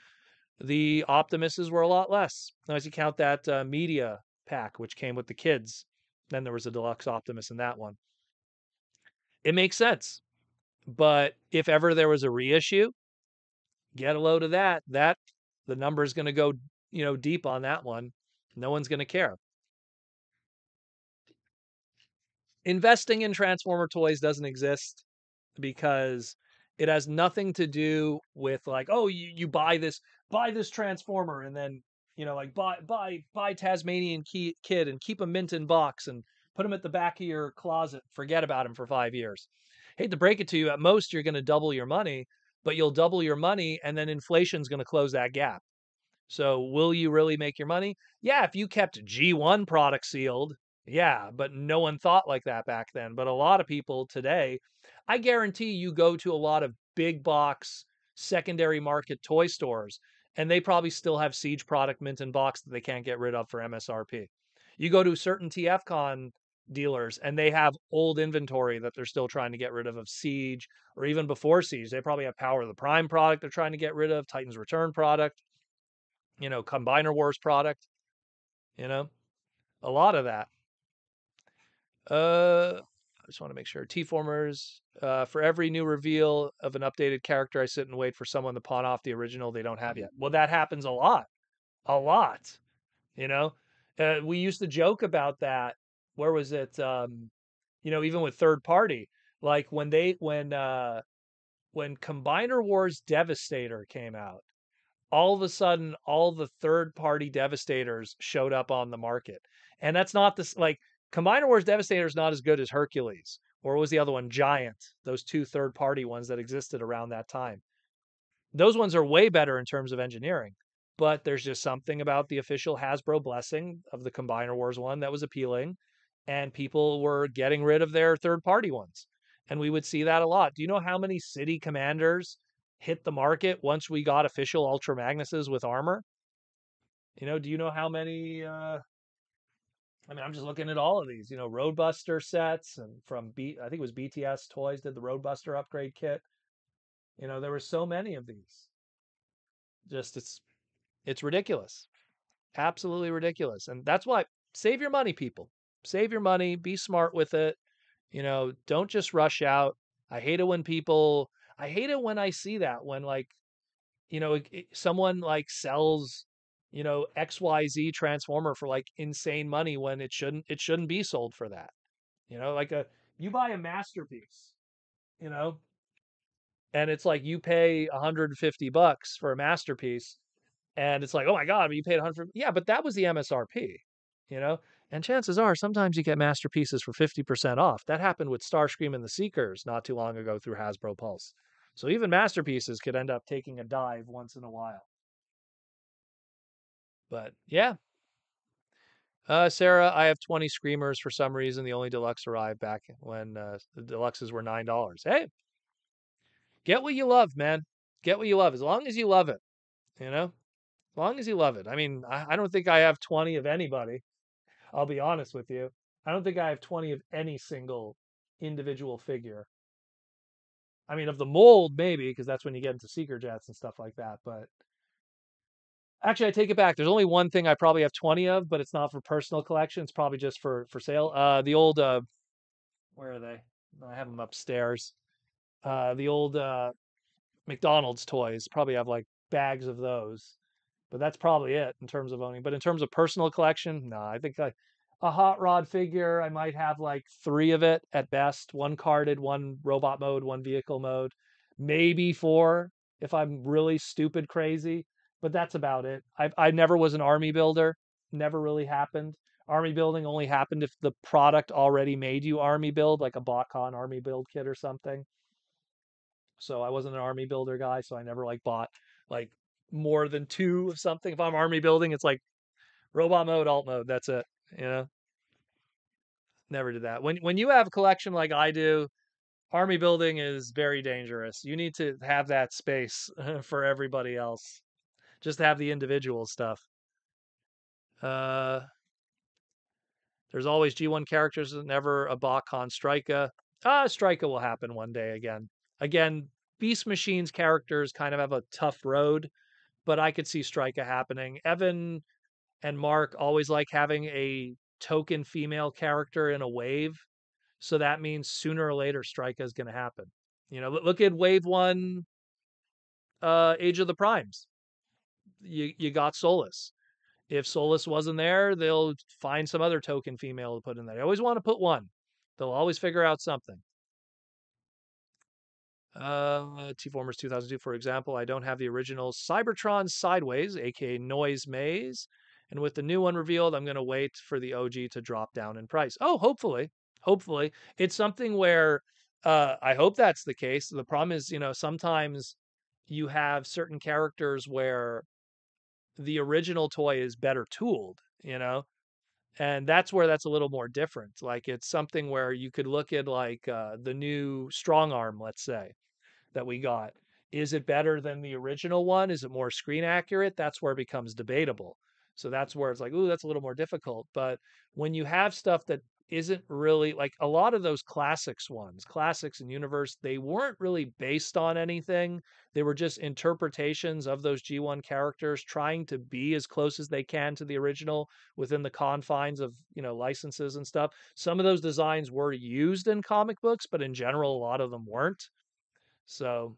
The Optimuses were a lot less. Now, as you count that media pack, which came with the kids, then there was a deluxe Optimus in that one. It makes sense. But if ever there was a reissue, get a load of that. The number is going to go, you know, deep on that one. No one's going to care. Investing in Transformer toys doesn't exist because it has nothing to do with like, oh, you buy this Transformer and then, you know, like buy Tasmanian Kid and keep a mint in box and put him at the back of your closet. Forget about him for 5 years. Hate to break it to you, at most you're going to double your money, but you'll double your money and then inflation's going to close that gap. So will you really make your money? Yeah, if you kept G1 product sealed, yeah, but no one thought like that back then. But a lot of people today, I guarantee you go to a lot of big box secondary market toy stores and they probably still have Siege product mint in box that they can't get rid of for MSRP. You go to certain TFCon dealers and they have old inventory that they're still trying to get rid of Siege or even before Siege. They probably have Power of the Prime product they're trying to get rid of, Titan's Return product, you know, Combiner Wars product, you know, a lot of that. I just want to make sure. T-Formers, for every new reveal of an updated character, I sit and wait for someone to pawn off the original they don't have yet. Well, that happens a lot, you know. We used to joke about that. Where was it? You know, even with third party, like when Combiner Wars Devastator came out, all of a sudden all the third party Devastators showed up on the market. And that's not this like Combiner Wars Devastator is not as good as Hercules or was the other one Giant, those two third party ones that existed around that time. Those ones are way better in terms of engineering, but there's just something about the official Hasbro blessing of the Combiner Wars one that was appealing, and people were getting rid of their third party ones. And we would see that a lot. Do you know how many city commanders hit the market once we got official Ultra Magnuses with armor? You know, do you know how many? I mean, I'm just looking at all of these. You know, Roadbuster sets, and I think it was BTS Toys did the Roadbuster upgrade kit. You know, there were so many of these. Just it's ridiculous, absolutely ridiculous, and that's why save your money, people. Save your money. Be smart with it. You know, don't just rush out. I hate it when people. I hate it when I see that when like, you know, someone like sells XYZ transformer for like insane money when it shouldn't be sold for that. Like you buy a masterpiece, you know, and it's like you pay $150 for a masterpiece, and it's like, oh my god, but you paid 100. Yeah, but that was the MSRP, you know. And chances are, sometimes you get masterpieces for 50% off. That happened with Starscream and the Seekers not too long ago through Hasbro Pulse. So even masterpieces could end up taking a dive once in a while. But yeah, Sarah, I have 20 Screamers for some reason. The only deluxe arrived back when the deluxes were $9. Hey, get what you love, man. Get what you love, as long as you love it. As long as you love it. I mean, I don't think I have 20 of anybody. I'll be honest with you. I don't think I have 20 of any single individual figure. I mean, of the mold, maybe, because that's when you get into Seeker Jets and stuff like that. But actually, I take it back. There's only one thing I probably have 20 of, but it's not for personal collection. It's probably just for sale. The old, where are they? I have them upstairs. The old McDonald's toys. Probably have like bags of those. But that's probably it in terms of owning. But in terms of personal collection, no, I think like a hot rod figure, I might have like 3 of it at best. One carded, one robot mode, one vehicle mode, maybe 4 if I'm really stupid crazy. But that's about it. I never was an army builder. Never really happened. Army building only happened if the product already made you army build, like a BotCon army build kit or something. So I wasn't an army builder guy, so I never like bought like more than 2 of something. If I'm army building, it's like robot mode, alt mode. That's it. You know, never did that. When you have a collection like I do, army building is very dangerous. You need to have that space for everybody else. Just have the individual stuff. Uh, there's always G1 characters, never a BotCon Strika. Strika will happen one day again. Again, Beast Machine's characters kind of have a tough road, but I could see Strika happening. Evan and Mark always like having a token female character in a wave. So that means sooner or later Strika is going to happen. Look at Wave 1 Age of the Primes. You got Solus. If Solus wasn't there, they'll find some other token female to put in there. They always want to put one. They'll always figure out something. T-Formers 2002, for example, I don't have the original Cybertron Sideways, aka Noise Maze. And with the new one revealed, I'm going to wait for the OG to drop down in price. Oh, hopefully. Hopefully. It's something where I hope that's the case. The problem is, sometimes you have certain characters where the original toy is better tooled, and that's where that's a little more different. Like it's something where you could look at like the new Strong Arm, let's say that we got. Is it better than the original one? Is it more screen accurate? That's where it becomes debatable. So that's where it's like, ooh, that's a little more difficult. But when you have stuff that isn't really like a lot of those classics and universe, they weren't really based on anything. They were just interpretations of those G1 characters trying to be as close as they can to the original within the confines of, licenses and stuff. Some of those designs were used in comic books, but in general, a lot of them weren't. So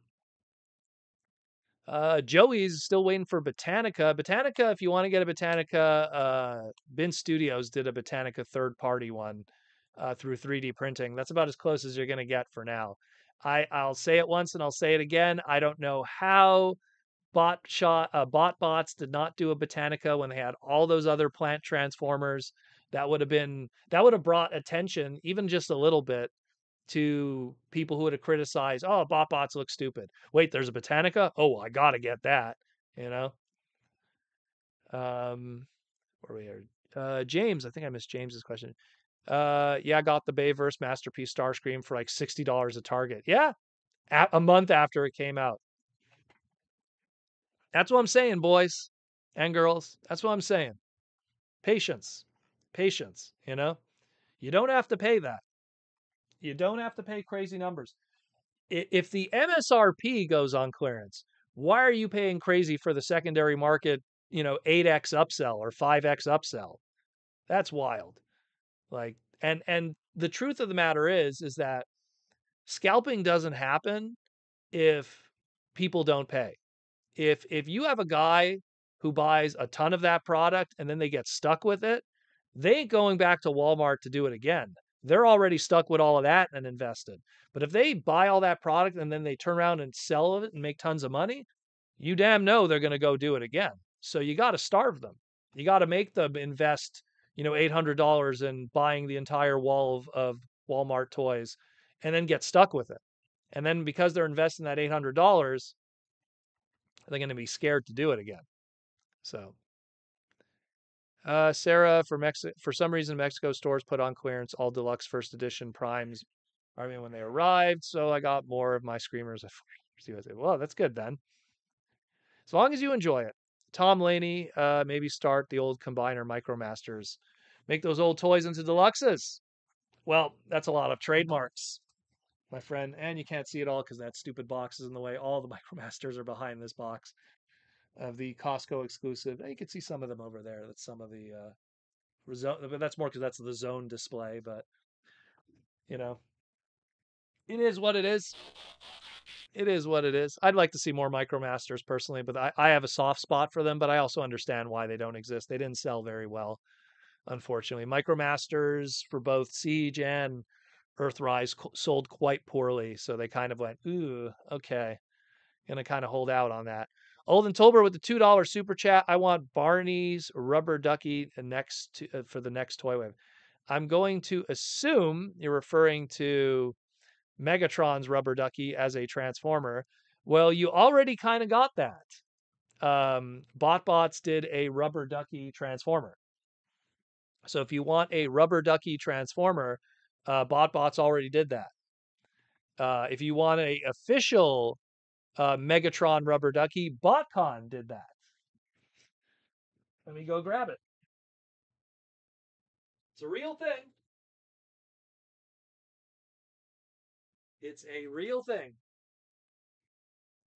Joey's still waiting for Botanica. Botanica, if you want to get a Botanica, Bin Studios did a Botanica third-party one through 3D printing. That's about as close as you're going to get for now. I'll say it once and I'll say it again. I don't know how BotBots did not do a Botanica when they had all those other plant transformers. That would have brought attention, even just a little bit, to people who would have criticized, oh, BotBots look stupid. Wait, there's a Botanica? Oh, well, I gotta get that, you know? Where we are. James, I think I missed James's question. Yeah, I got the Bayverse Masterpiece Starscream for like $60 at Target. Yeah, a month after it came out. That's what I'm saying, boys and girls. That's what I'm saying. Patience. Patience, You don't have to pay that. You don't have to pay crazy numbers. If the MSRP goes on clearance, why are you paying crazy for the secondary market, 8x upsell or 5x upsell? That's wild. Like, and the truth of the matter is that scalping doesn't happen if people don't pay. If you have a guy who buys a ton of that product and then they get stuck with it, they ain't going back to Walmart to do it again. They're already stuck with all of that and invested. But if they buy all that product and then they turn around and sell it and make tons of money, you damn know they're going to go do it again. So you got to starve them. You got to make them invest, $800 in buying the entire wall of Walmart toys and then get stuck with it. And then because they're investing that $800, they're going to be scared to do it again. So, Sarah, for some reason, Mexico stores put on clearance all deluxe first edition primes. I mean, when they arrived, so I got more of my screamers. Well, that's good then. As long as you enjoy it. Tom Laney, maybe start the old Combiner Micromasters. Make those old toys into deluxes. Well, that's a lot of trademarks, my friend. And you can't see it all because that stupid box is in the way. All the Micromasters are behind this box of the Costco exclusive. You can see some of them over there. That's some of the but that's more because that's the zone display. But you know, it is what it is. It is what it is. I'd like to see more Micromasters personally, but I have a soft spot for them. But I also understand why they don't exist. They didn't sell very well, unfortunately. Micromasters for both Siege and Earthrise sold quite poorly, so they kind of went, ooh, okay, gonna kind of hold out on that. Olden Tolber with the $2 super chat. I want Barney's rubber ducky for the next toy wave. I'm going to assume you're referring to Megatron's rubber ducky as a transformer. Well, you already kind of got that. BotBots did a rubber ducky transformer. So if you want a rubber ducky transformer, BotBots already did that. If you want a official Megatron rubber ducky, BotCon did that. Let me go grab it. It's a real thing. It's a real thing.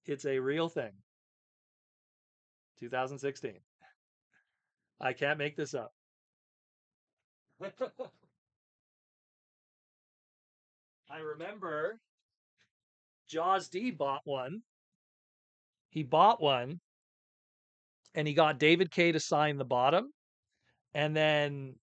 It's a real thing. 2016. I can't make this up. I remember Jaws D bought one. He bought one and he got David K to sign the bottom. And then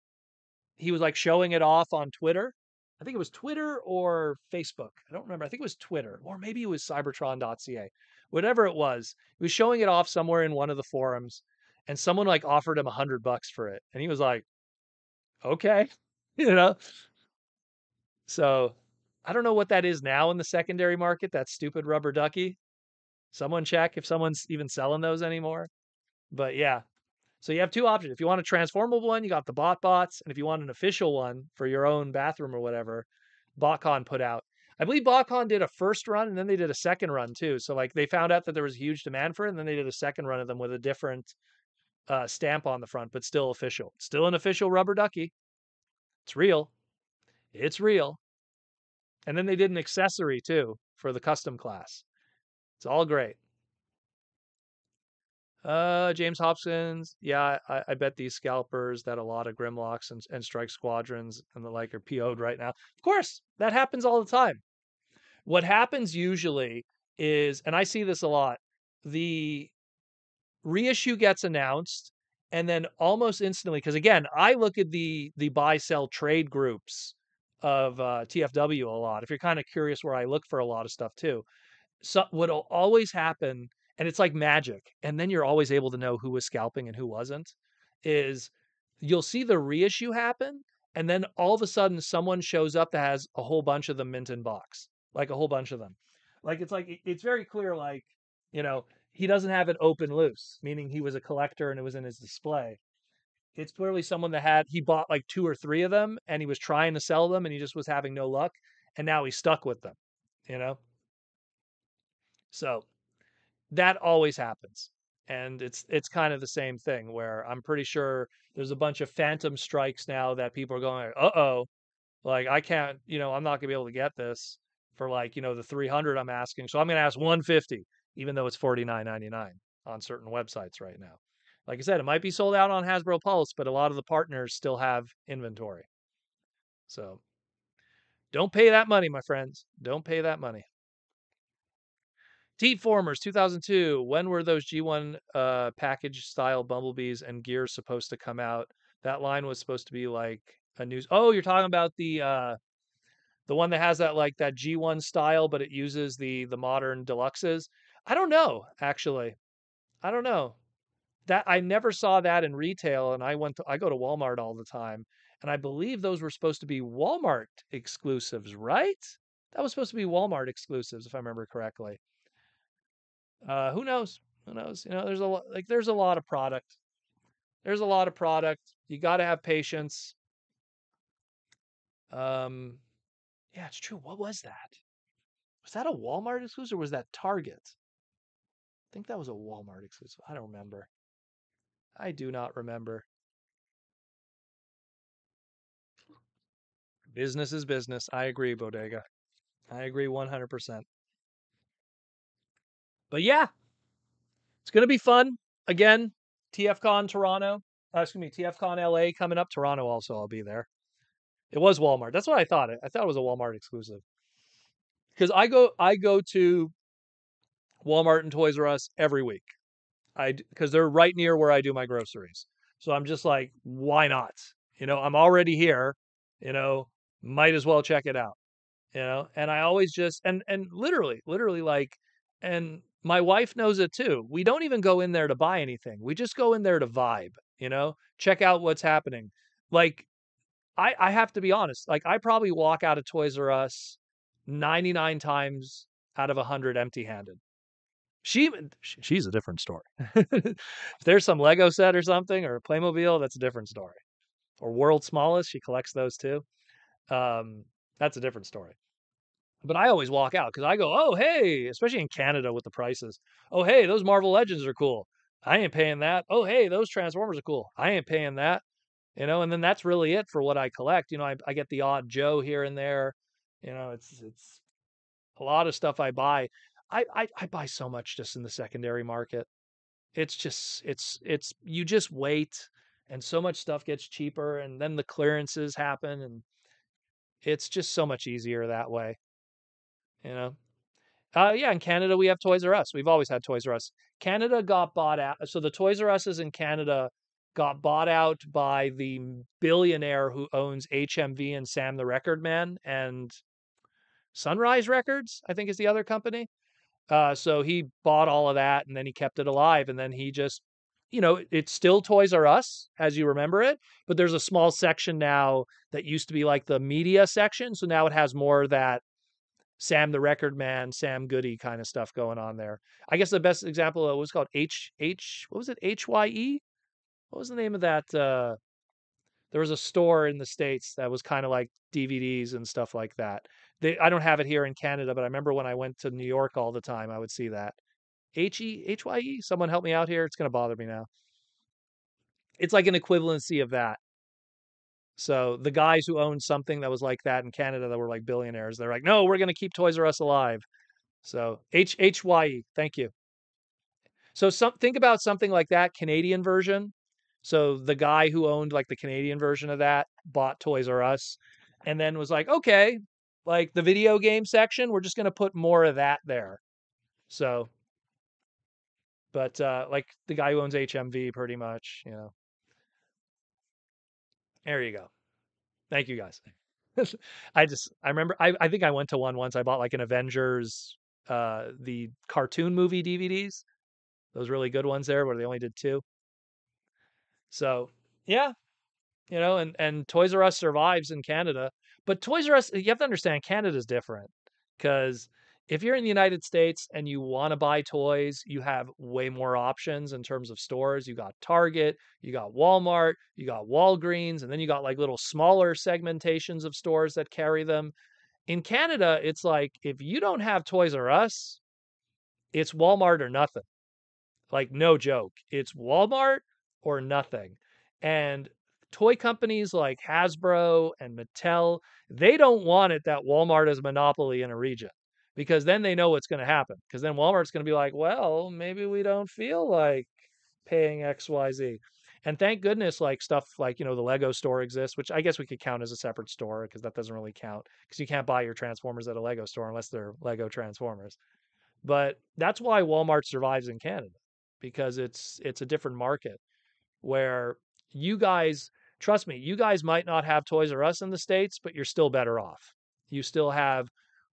he was like showing it off on Twitter. I think it was Twitter or Facebook. I don't remember. I think it was Twitter, or maybe it was cybertron.ca. Whatever it was, he was showing it off somewhere in one of the forums, and someone like offered him $100 for it. And he was like, okay, you know? So I don't know what that is now in the secondary market, that stupid rubber ducky. Someone check if someone's even selling those anymore. But yeah, so you have two options. If you want a transformable one, you got the BotBots, and if you want an official one for your own bathroom or whatever, BotCon put out. I believe BotCon did a first run and then they did a second run too. So like they found out that there was huge demand for it, and then they did a second run of them with a different stamp on the front, but still official. Still an official rubber ducky. It's real. It's real. And then they did an accessory too for the custom class. It's all great. James Hopkins. Yeah, I bet these scalpers that a lot of Grimlocks and Strike Squadrons and the like are PO'd right now. Of course, that happens all the time. What happens usually is, and I see this a lot, the reissue gets announced, and then almost instantly, because again, I look at the buy sell trade groups of TFW a lot. If you're kind of curious where I look for a lot of stuff too, so what'll always happen, and it's like magic, and then you're always able to know who was scalping and who wasn't, is you'll see the reissue happen, and then all of a sudden someone shows up that has a whole bunch of them mint in box, like a whole bunch of them. It's very clear, like, he doesn't have it open loose, meaning he was a collector and it was in his display. It's clearly someone he bought like two or three of them and he was trying to sell them and he just was having no luck, and now he's stuck with them, you know? So that always happens. And it's kind of the same thing where I'm pretty sure there's a bunch of phantom strikes now that people are going, uh-oh, like I can't, I'm not gonna be able to get this for like, the 300 I'm asking. So I'm gonna ask 150, even though it's $49.99 on certain websites right now. Like I said, it might be sold out on Hasbro Pulse, but a lot of the partners still have inventory. So don't pay that money, my friends. Don't pay that money. T-Formers 2002. When were those G1 package style bumblebees and gears supposed to come out? That line was supposed to be like a news. Oh, you're talking about the one that has that like that G1 style, but it uses the modern deluxes. I don't know, actually. I don't know. That I never saw that in retail, and I go to Walmart all the time, and I believe those were supposed to be Walmart exclusives, right? That was supposed to be Walmart exclusives, if I remember correctly. Who knows? Who knows? You know, there's a lot like there's a lot of product. There's a lot of product. You got to have patience. Um, yeah, it's true. What was that? Was that a Walmart exclusive or was that Target? I think that was a Walmart exclusive. I don't remember. I do not remember. Business is business. I agree, Bodega. I agree 100%. But yeah, it's going to be fun. Again, TFCon Toronto. Excuse me, TFCon LA coming up. Toronto also, I'll be there. It was Walmart. That's what I thought. I thought it was a Walmart exclusive. Because I go to Walmart and Toys R Us every week. Because they're right near where I do my groceries. So I'm just like, why not? You know, I'm already here. You know, might as well check it out. You know, and I always just and literally like, and my wife knows it too. We don't even go in there to buy anything. We just go in there to vibe. You know, check out what's happening. Like I have to be honest. Like I probably walk out of Toys R Us 99 times out of 100 empty-handed. She's a different story. If there's some Lego set or something or a Playmobil, that's a different story. Or World's Smallest, she collects those too. Um, that's a different story. But I always walk out because I go, oh hey, especially in Canada with the prices. Oh hey, those Marvel Legends are cool. I ain't paying that. Oh hey, those Transformers are cool. I ain't paying that. You know, and then that's really it for what I collect. You know, I get the odd Joe here and there. You know, it's a lot of stuff I buy. I buy so much just in the secondary market. It's just it's you just wait and so much stuff gets cheaper and then the clearances happen and it's just so much easier that way, you know. Yeah, in Canada we have Toys R Us. We've always had Toys R Us. Canada got bought out. So the Toys R Us's in Canada got bought out by the billionaire who owns HMV and Sam the Record Man and Sunrise Records, I think is the other company. So he bought all of that and then he kept it alive. And then he just, you know, it's still Toys R Us as you remember it, but there's a small section now that used to be like the media section. So now it has more of that Sam the Record Man, Sam Goody kind of stuff going on there. I guess the best example was called what was it? HYE? What was the name of that? There was a store in the States that was kind of like DVDs and stuff like that. I don't have it here in Canada, but I remember when I went to New York all the time, I would see that. HYE? Someone help me out here. It's going to bother me now. It's like an equivalency of that. So the guys who owned something that was like that in Canada that were like billionaires, they're like, no, we're going to keep Toys R Us alive. So HYE, thank you. So think about something like that Canadian version. So the guy who owned like the Canadian version of that bought Toys R Us and then was like, okay, like the video game section, we're just going to put more of that there. So, but like the guy who owns HMV pretty much, you know. There you go. Thank you guys. I remember I think I went to one once. I bought like an Avengers the cartoon movie DVDs. Those really good ones there where they only did two. So, yeah, you know, and Toys R Us survives in Canada, but Toys R Us, you have to understand Canada's different because if you're in the United States and you want to buy toys, you have way more options in terms of stores. You got Target, you got Walmart, you got Walgreens, and then you got like little smaller segmentations of stores that carry them. In Canada, it's like if you don't have Toys R Us, it's Walmart or nothing. Like, no joke. It's Walmart or nothing. And toy companies like Hasbro and Mattel, they don't want it that Walmart is a monopoly in a region because then they know what's going to happen. Because then Walmart's going to be like, well, maybe we don't feel like paying XYZ. And thank goodness, like stuff like, you know, the Lego store exists, which I guess we could count as a separate store because that doesn't really count because you can't buy your Transformers at a Lego store unless they're Lego Transformers. But that's why Walmart survives in Canada, because it's a different market where you guys, trust me, you guys might not have Toys R Us in the States, but you're still better off. You still have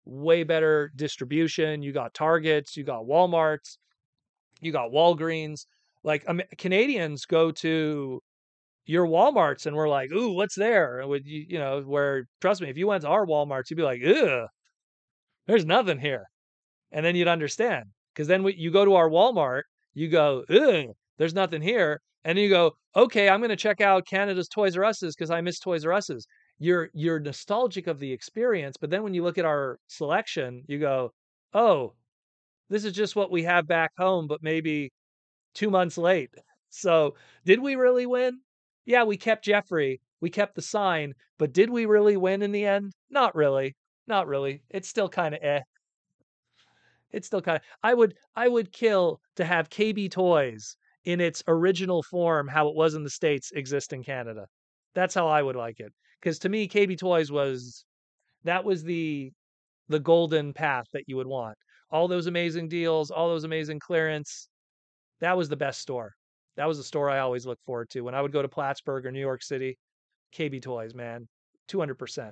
way better distribution. You got Targets, you got Walmarts, you got Walgreens. Like Canadians go to your Walmarts and we're like, ooh, what's there? And would you know, where trust me, if you went to our Walmarts, you'd be like, ugh, there's nothing here. And then you'd understand. Because then you go to our Walmart, you go, ugh, there's nothing here. And then you go, okay, I'm going to check out Canada's Toys R Us's because I miss Toys R Us's. You're nostalgic of the experience, but then when you look at our selection, you go, oh, this is just what we have back home, but maybe 2 months late. So did we really win? Yeah, we kept Jeffrey, we kept the sign, but did we really win in the end? Not really. Not really. It's still kind of eh. It's still kind of I would kill to have KB Toys in its original form, how it was in the States, exist in Canada. That's how I would like it. Because to me, KB Toys was that was the golden path that you would want. All those amazing deals, all those amazing clearance. That was the best store. That was the store I always looked forward to when I would go to Plattsburgh or New York City. KB Toys, man, 200%,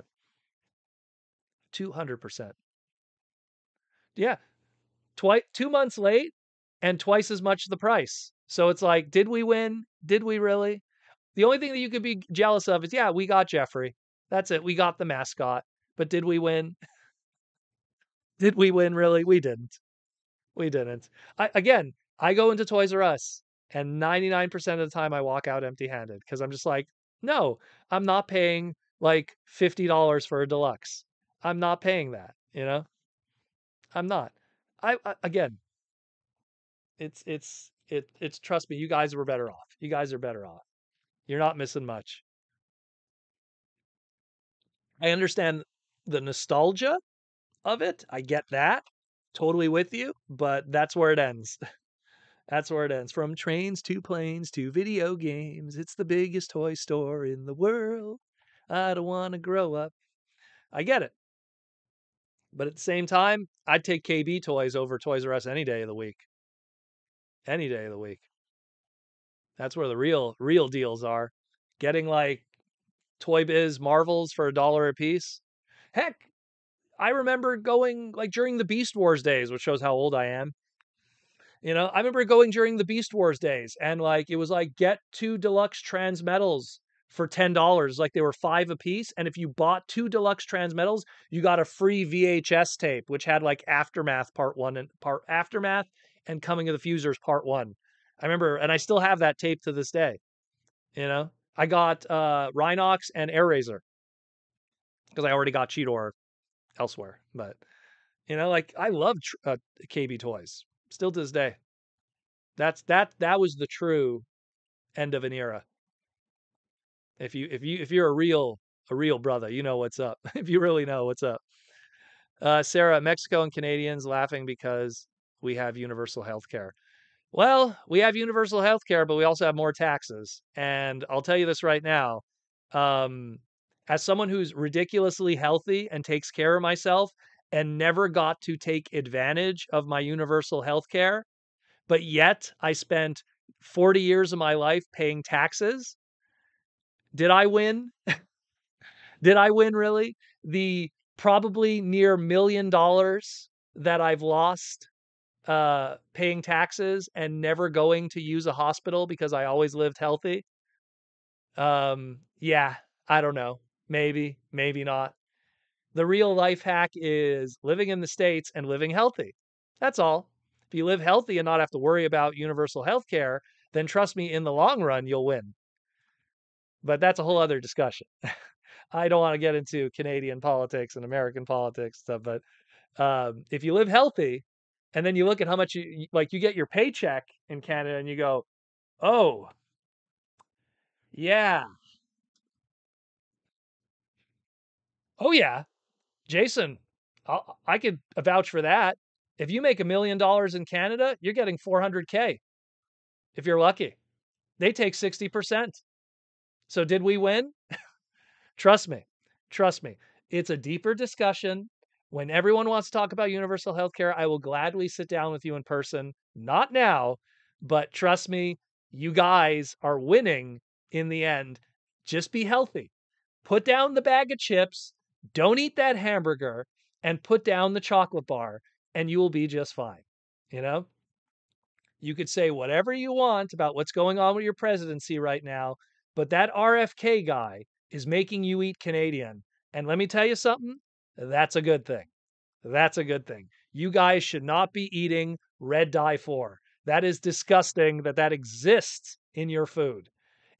200%. Yeah, 2 months late and twice as much the price. So it's like, did we win? Did we really? The only thing that you could be jealous of is, yeah, we got Jeffrey. That's it. We got the mascot. But did we win? Did we win really? We didn't. We didn't. Again, I go into Toys R Us and 99% of the time I walk out empty-handed because I'm just like, no, I'm not paying like $50 for a deluxe. I'm not paying that, you know? I'm not. Again, it's trust me, you guys were better off. You guys are better off. You're not missing much. I understand the nostalgia of it. I get that. Totally with you, but that's where it ends. That's where it ends. From trains to planes to video games, it's the biggest toy store in the world. I don't want to grow up. I get it. But at the same time, I'd take KB Toys over Toys R Us any day of the week. Any day of the week. That's where the real deals are. Getting like Toy Biz Marvels for $1 a piece. Heck, I remember going like during the Beast Wars days, which shows how old I am. You know, I remember going during the Beast Wars days and like it was like get 2 deluxe transmetals for $10. Like they were 5 a piece. And if you bought 2 deluxe transmetals, you got a free VHS tape, which had like Aftermath Part 1 and Part Aftermath and Coming of the Fusers Part 1. I remember, and I still have that tape to this day. You know, I got Rhinox and Air Razor because I already got Cheetor elsewhere. But you know, like I love KB Toys still to this day. That was the true end of an era. If you're a real brother, you know what's up. If you really know what's up. Sarah, Mexico and Canadians laughing because we have universal health care. Well, we have universal health care, but we also have more taxes. And I'll tell you this right now. Um, as someone who's ridiculously healthy and takes care of myself and never got to take advantage of my universal health care, but yet I spent 40 years of my life paying taxes. Did I win? Did I win really? The probably near $1 million that I've lost paying taxes and never going to use a hospital because I always lived healthy. Yeah, I don't know. Maybe, maybe not. The real life hack is living in the States and living healthy. That's all. If you live healthy and not have to worry about universal health care, then trust me, in the long run, you'll win. But that's a whole other discussion. I don't want to get into Canadian politics and American politics stuff, but if you live healthy and then you look at how much like you get your paycheck in Canada and you go, oh, yeah. Oh, yeah. Jason, I could vouch for that. If you make $1 million in Canada, you're getting 400K if you're lucky. They take 60%. So did we win? Trust me. Trust me. It's a deeper discussion. When everyone wants to talk about universal healthcare, I will gladly sit down with you in person. Not now, but trust me, you guys are winning in the end. Just be healthy. Put down the bag of chips, don't eat that hamburger, and put down the chocolate bar, and you will be just fine. You know? You could say whatever you want about what's going on with your presidency right now, but that RFK guy is making you eat Canadian. And let me tell you something, that's a good thing. That's a good thing. You guys should not be eating red dye 4. That is disgusting that that exists in your food.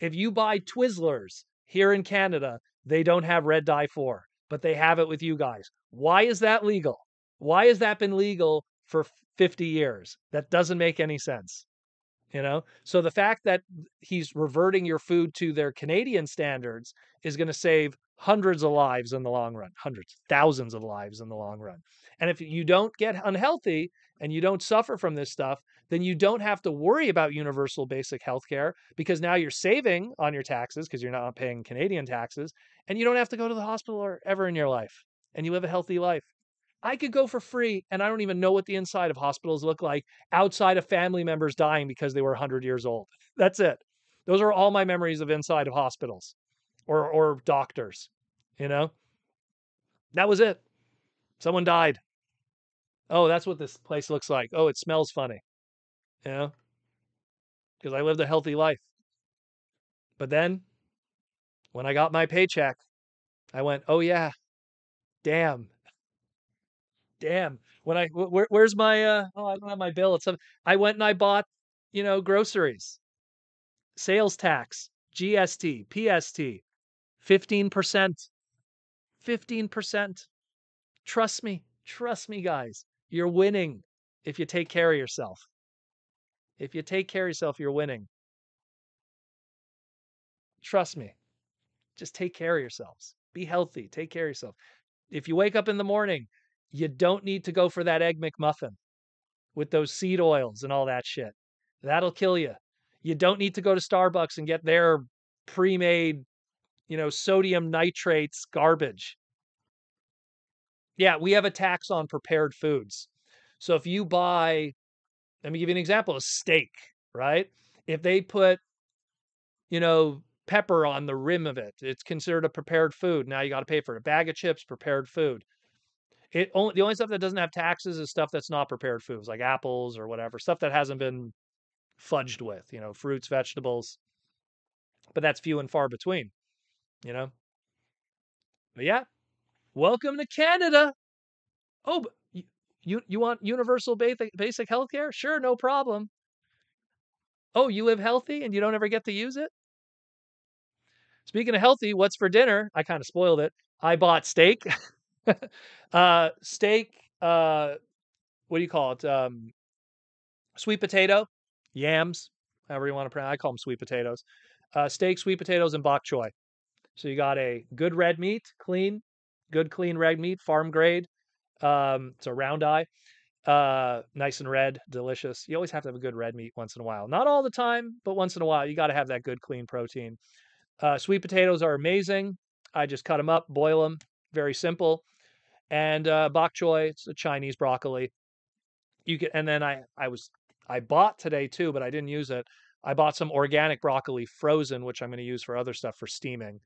If you buy Twizzlers here in Canada, they don't have red dye 4, but they have it with you guys. Why is that legal? Why has that been legal for 50 years? That doesn't make any sense. So the fact that he's reverting your food to their Canadian standards is going to save hundreds of lives in the long run, hundreds, thousands of lives in the long run. And if you don't get unhealthy and you don't suffer from this stuff, then you don't have to worry about universal basic health care, because now you're saving on your taxes because you're not paying Canadian taxes, and you don't have to go to the hospital or ever in your life, and you live a healthy life. I could go for free, and I don't even know what the inside of hospitals look like outside of family members dying because they were 100 years old. That's it. Those are all my memories of inside of hospitals or doctors. You know, that was it. Someone died. Oh, that's what this place looks like. Oh, it smells funny. You know, because I lived a healthy life. But then when I got my paycheck, I went, oh, yeah, damn, damn. Where's my, oh, I don't have my bill. I went and I bought, groceries. Sales tax, GST, PST, 15%. 15%. Trust me, guys. You're winning if you take care of yourself. If you take care of yourself, you're winning. Trust me. Just take care of yourselves. Be healthy. Take care of yourself. If you wake up in the morning, you don't need to go for that Egg McMuffin with those seed oils and all that shit. That'll kill you. You don't need to go to Starbucks and get their pre-made sodium nitrates garbage. Yeah, we have a tax on prepared foods. So if you buy, let me give you an example, a steak, right? If they put, pepper on the rim of it, it's considered a prepared food. Now you got to pay for it. A bag of chips, prepared food. The only stuff that doesn't have taxes is stuff that's not prepared foods, like apples or whatever, stuff that hasn't been fudged with, fruits, vegetables. But that's few and far between, you know. But yeah, welcome to Canada. Oh, but you want universal basic health care? Sure, no problem. Oh, you live healthy and you don't ever get to use it? Speaking of healthy, what's for dinner? I kind of spoiled it. I bought steak. Steak, what do you call it? Sweet potato, yams, however you want to pronounce. I call them sweet potatoes. Steak, sweet potatoes, and bok choy. So you got a good red meat, good clean red meat, farm grade. It's a round eye. Nice and red, delicious. You always have to have a good red meat once in a while. Not all the time, but once in a while, you got to have that good, clean protein. Sweet potatoes are amazing. I just cut them up, boil them, very simple. And bok choy, it's a Chinese broccoli. And then I bought today too, but I didn't use it. I bought some organic broccoli frozen, which I'm going to use for other stuff for steaming.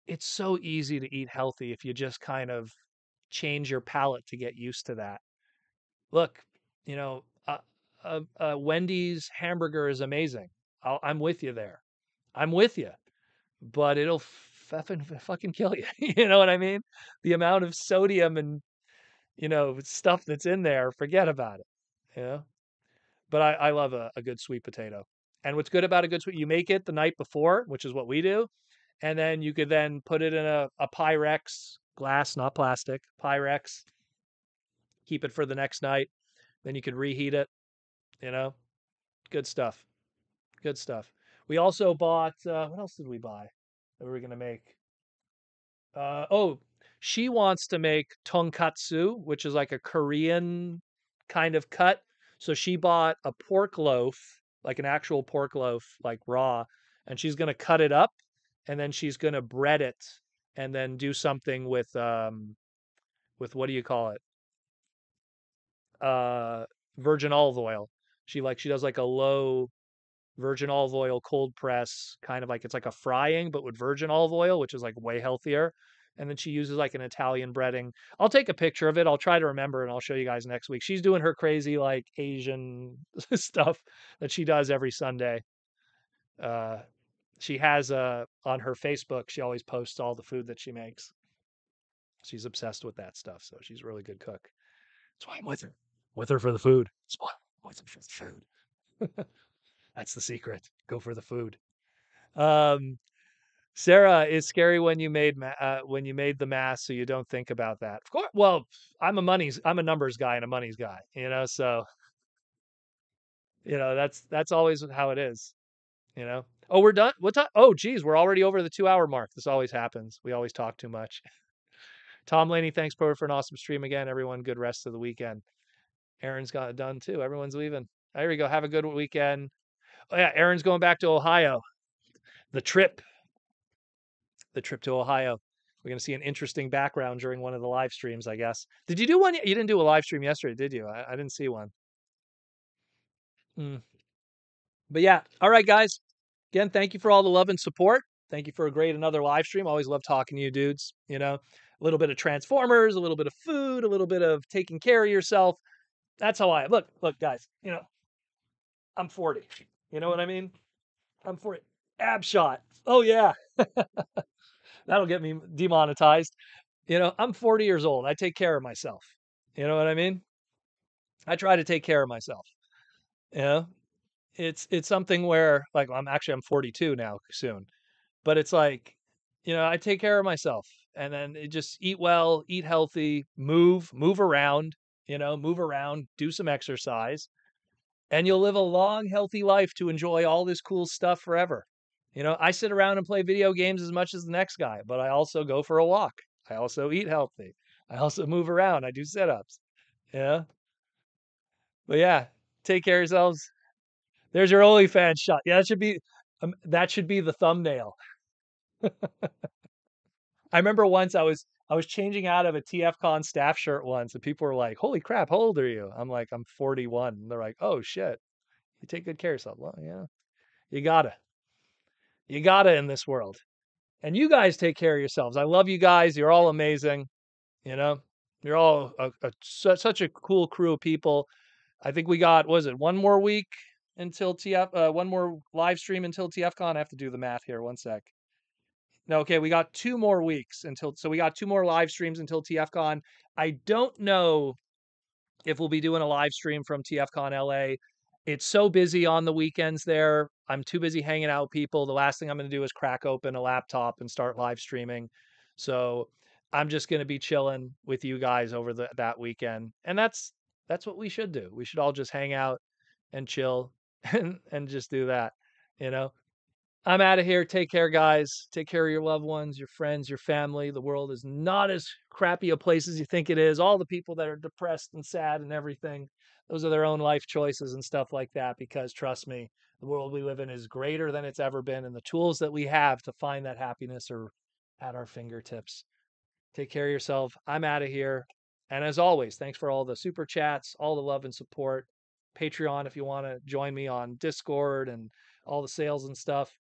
It's so easy to eat healthy if you just kind of change your palate to get used to that. Look, you know, Wendy's hamburger is amazing. I'm with you there. I'm with you, but it'll fucking kill you. You know what I mean? The amount of sodium and stuff that's in there, forget about it. You know. But I love a good sweet potato. And what's good about a good sweet, you make it the night before, which is what we do, and then you could then put it in a Pyrex glass, not plastic, Pyrex. Keep it for the next night. Then you could reheat it. You know, good stuff. Good stuff. We also bought, what else did we buy that we were going to make? Oh, she wants to make tonkatsu, which is like a Korean kind of cut. So she bought a pork loaf, like an actual pork loaf, like raw, and she's going to cut it up and then she's going to bread it and then do something with what do you call it? Uh, virgin olive oil. She does like a low virgin olive oil cold press, kind of like it's like a frying, but with virgin olive oil, which is like way healthier. And then she uses like an Italian breading. I'll take a picture of it. I'll try to remember and I'll show you guys next week. She's doing her crazy like Asian stuff that she does every Sunday. Uh, she has on her Facebook, she always posts all the food that she makes. She's obsessed with that stuff, so she's a really good cook. That's why I'm with her. With her for the food. That's why I'm with her for the food. That's the secret. Go for the food. Um, Sarah, it's scary when when you made the math, so you don't think about that. Of course. Well, I'm a numbers guy and a money's guy. So that's always how it is. Oh, we're done. What time? Oh, geez, we're already over the 2 hour mark. This always happens. We always talk too much. Tom Laney, thanks, bro, for an awesome stream again. Everyone, good rest of the weekend. Aaron's got it done too. Everyone's leaving. There we go. Have a good weekend. Oh yeah, Aaron's going back to Ohio. The trip to Ohio. We're going to see an interesting background during one of the live streams, I guess. Did you do one? You didn't do a live stream yesterday, did you? I didn't see one. Mm. But yeah, all right, guys. Again, thank you for all the love and support. Thank you for another live stream. Always love talking to you dudes. A little bit of Transformers, a little bit of food, a little bit of taking care of yourself. That's how I look, guys. I'm 40. You know what I mean? I'm 40. Ab shot. Oh yeah. That'll get me demonetized. I'm 40 years old. I take care of myself. You know what I mean? I try to take care of myself. You know, it's something where like I'm 42 now soon, but it's like, I take care of myself and then just eat well, eat healthy, move around, move around, do some exercise, and you'll live a long, healthy life to enjoy all this cool stuff forever. I sit around and play video games as much as the next guy, but I also go for a walk. I also eat healthy. I also move around. I do sit-ups. Yeah. But yeah, take care of yourselves. There's your OnlyFans shot. Yeah, that should be the thumbnail. I remember once I was changing out of a TFCon staff shirt once, and people were like, "Holy crap, how old are you?" I'm like, "I'm 41." And they're like, "Oh shit, you take good care of yourself." Well, yeah, you gotta, in this world. And you guys take care of yourselves. I love you guys. You're all amazing. You know, you're all such a cool crew of people. I think we got, was it one more week until one more live stream until TFCon? I have to do the math here. One sec. No, okay, we got 2 more weeks so we got 2 more live streams until TFCon. I don't know if we'll be doing a live stream from TFCon LA. It's so busy on the weekends there. I'm too busy hanging out with people. The last thing I'm going to do is crack open a laptop and start live streaming. So I'm just going to be chilling with you guys over that weekend. And that's what we should do. We should all just hang out and chill and just do that, you know. I'm out of here. Take care, guys. Take care of your loved ones, your friends, your family. The world is not as crappy a place as you think it is. All the people that are depressed and sad and everything, those are their own life choices and stuff like that. Because trust me, the world we live in is greater than it's ever been. And the tools that we have to find that happiness are at our fingertips. Take care of yourself. I'm out of here. And as always, thanks for all the super chats, all the love and support. Patreon, if you want to join me on Discord and all the sales and stuff.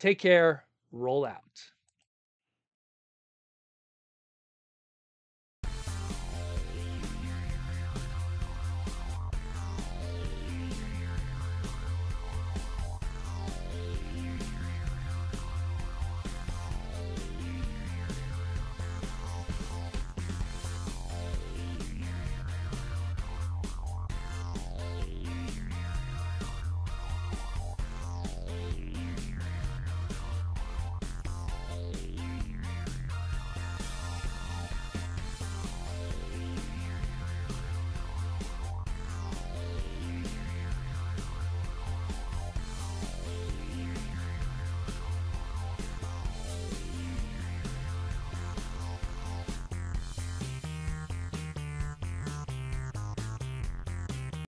Take care. Roll out.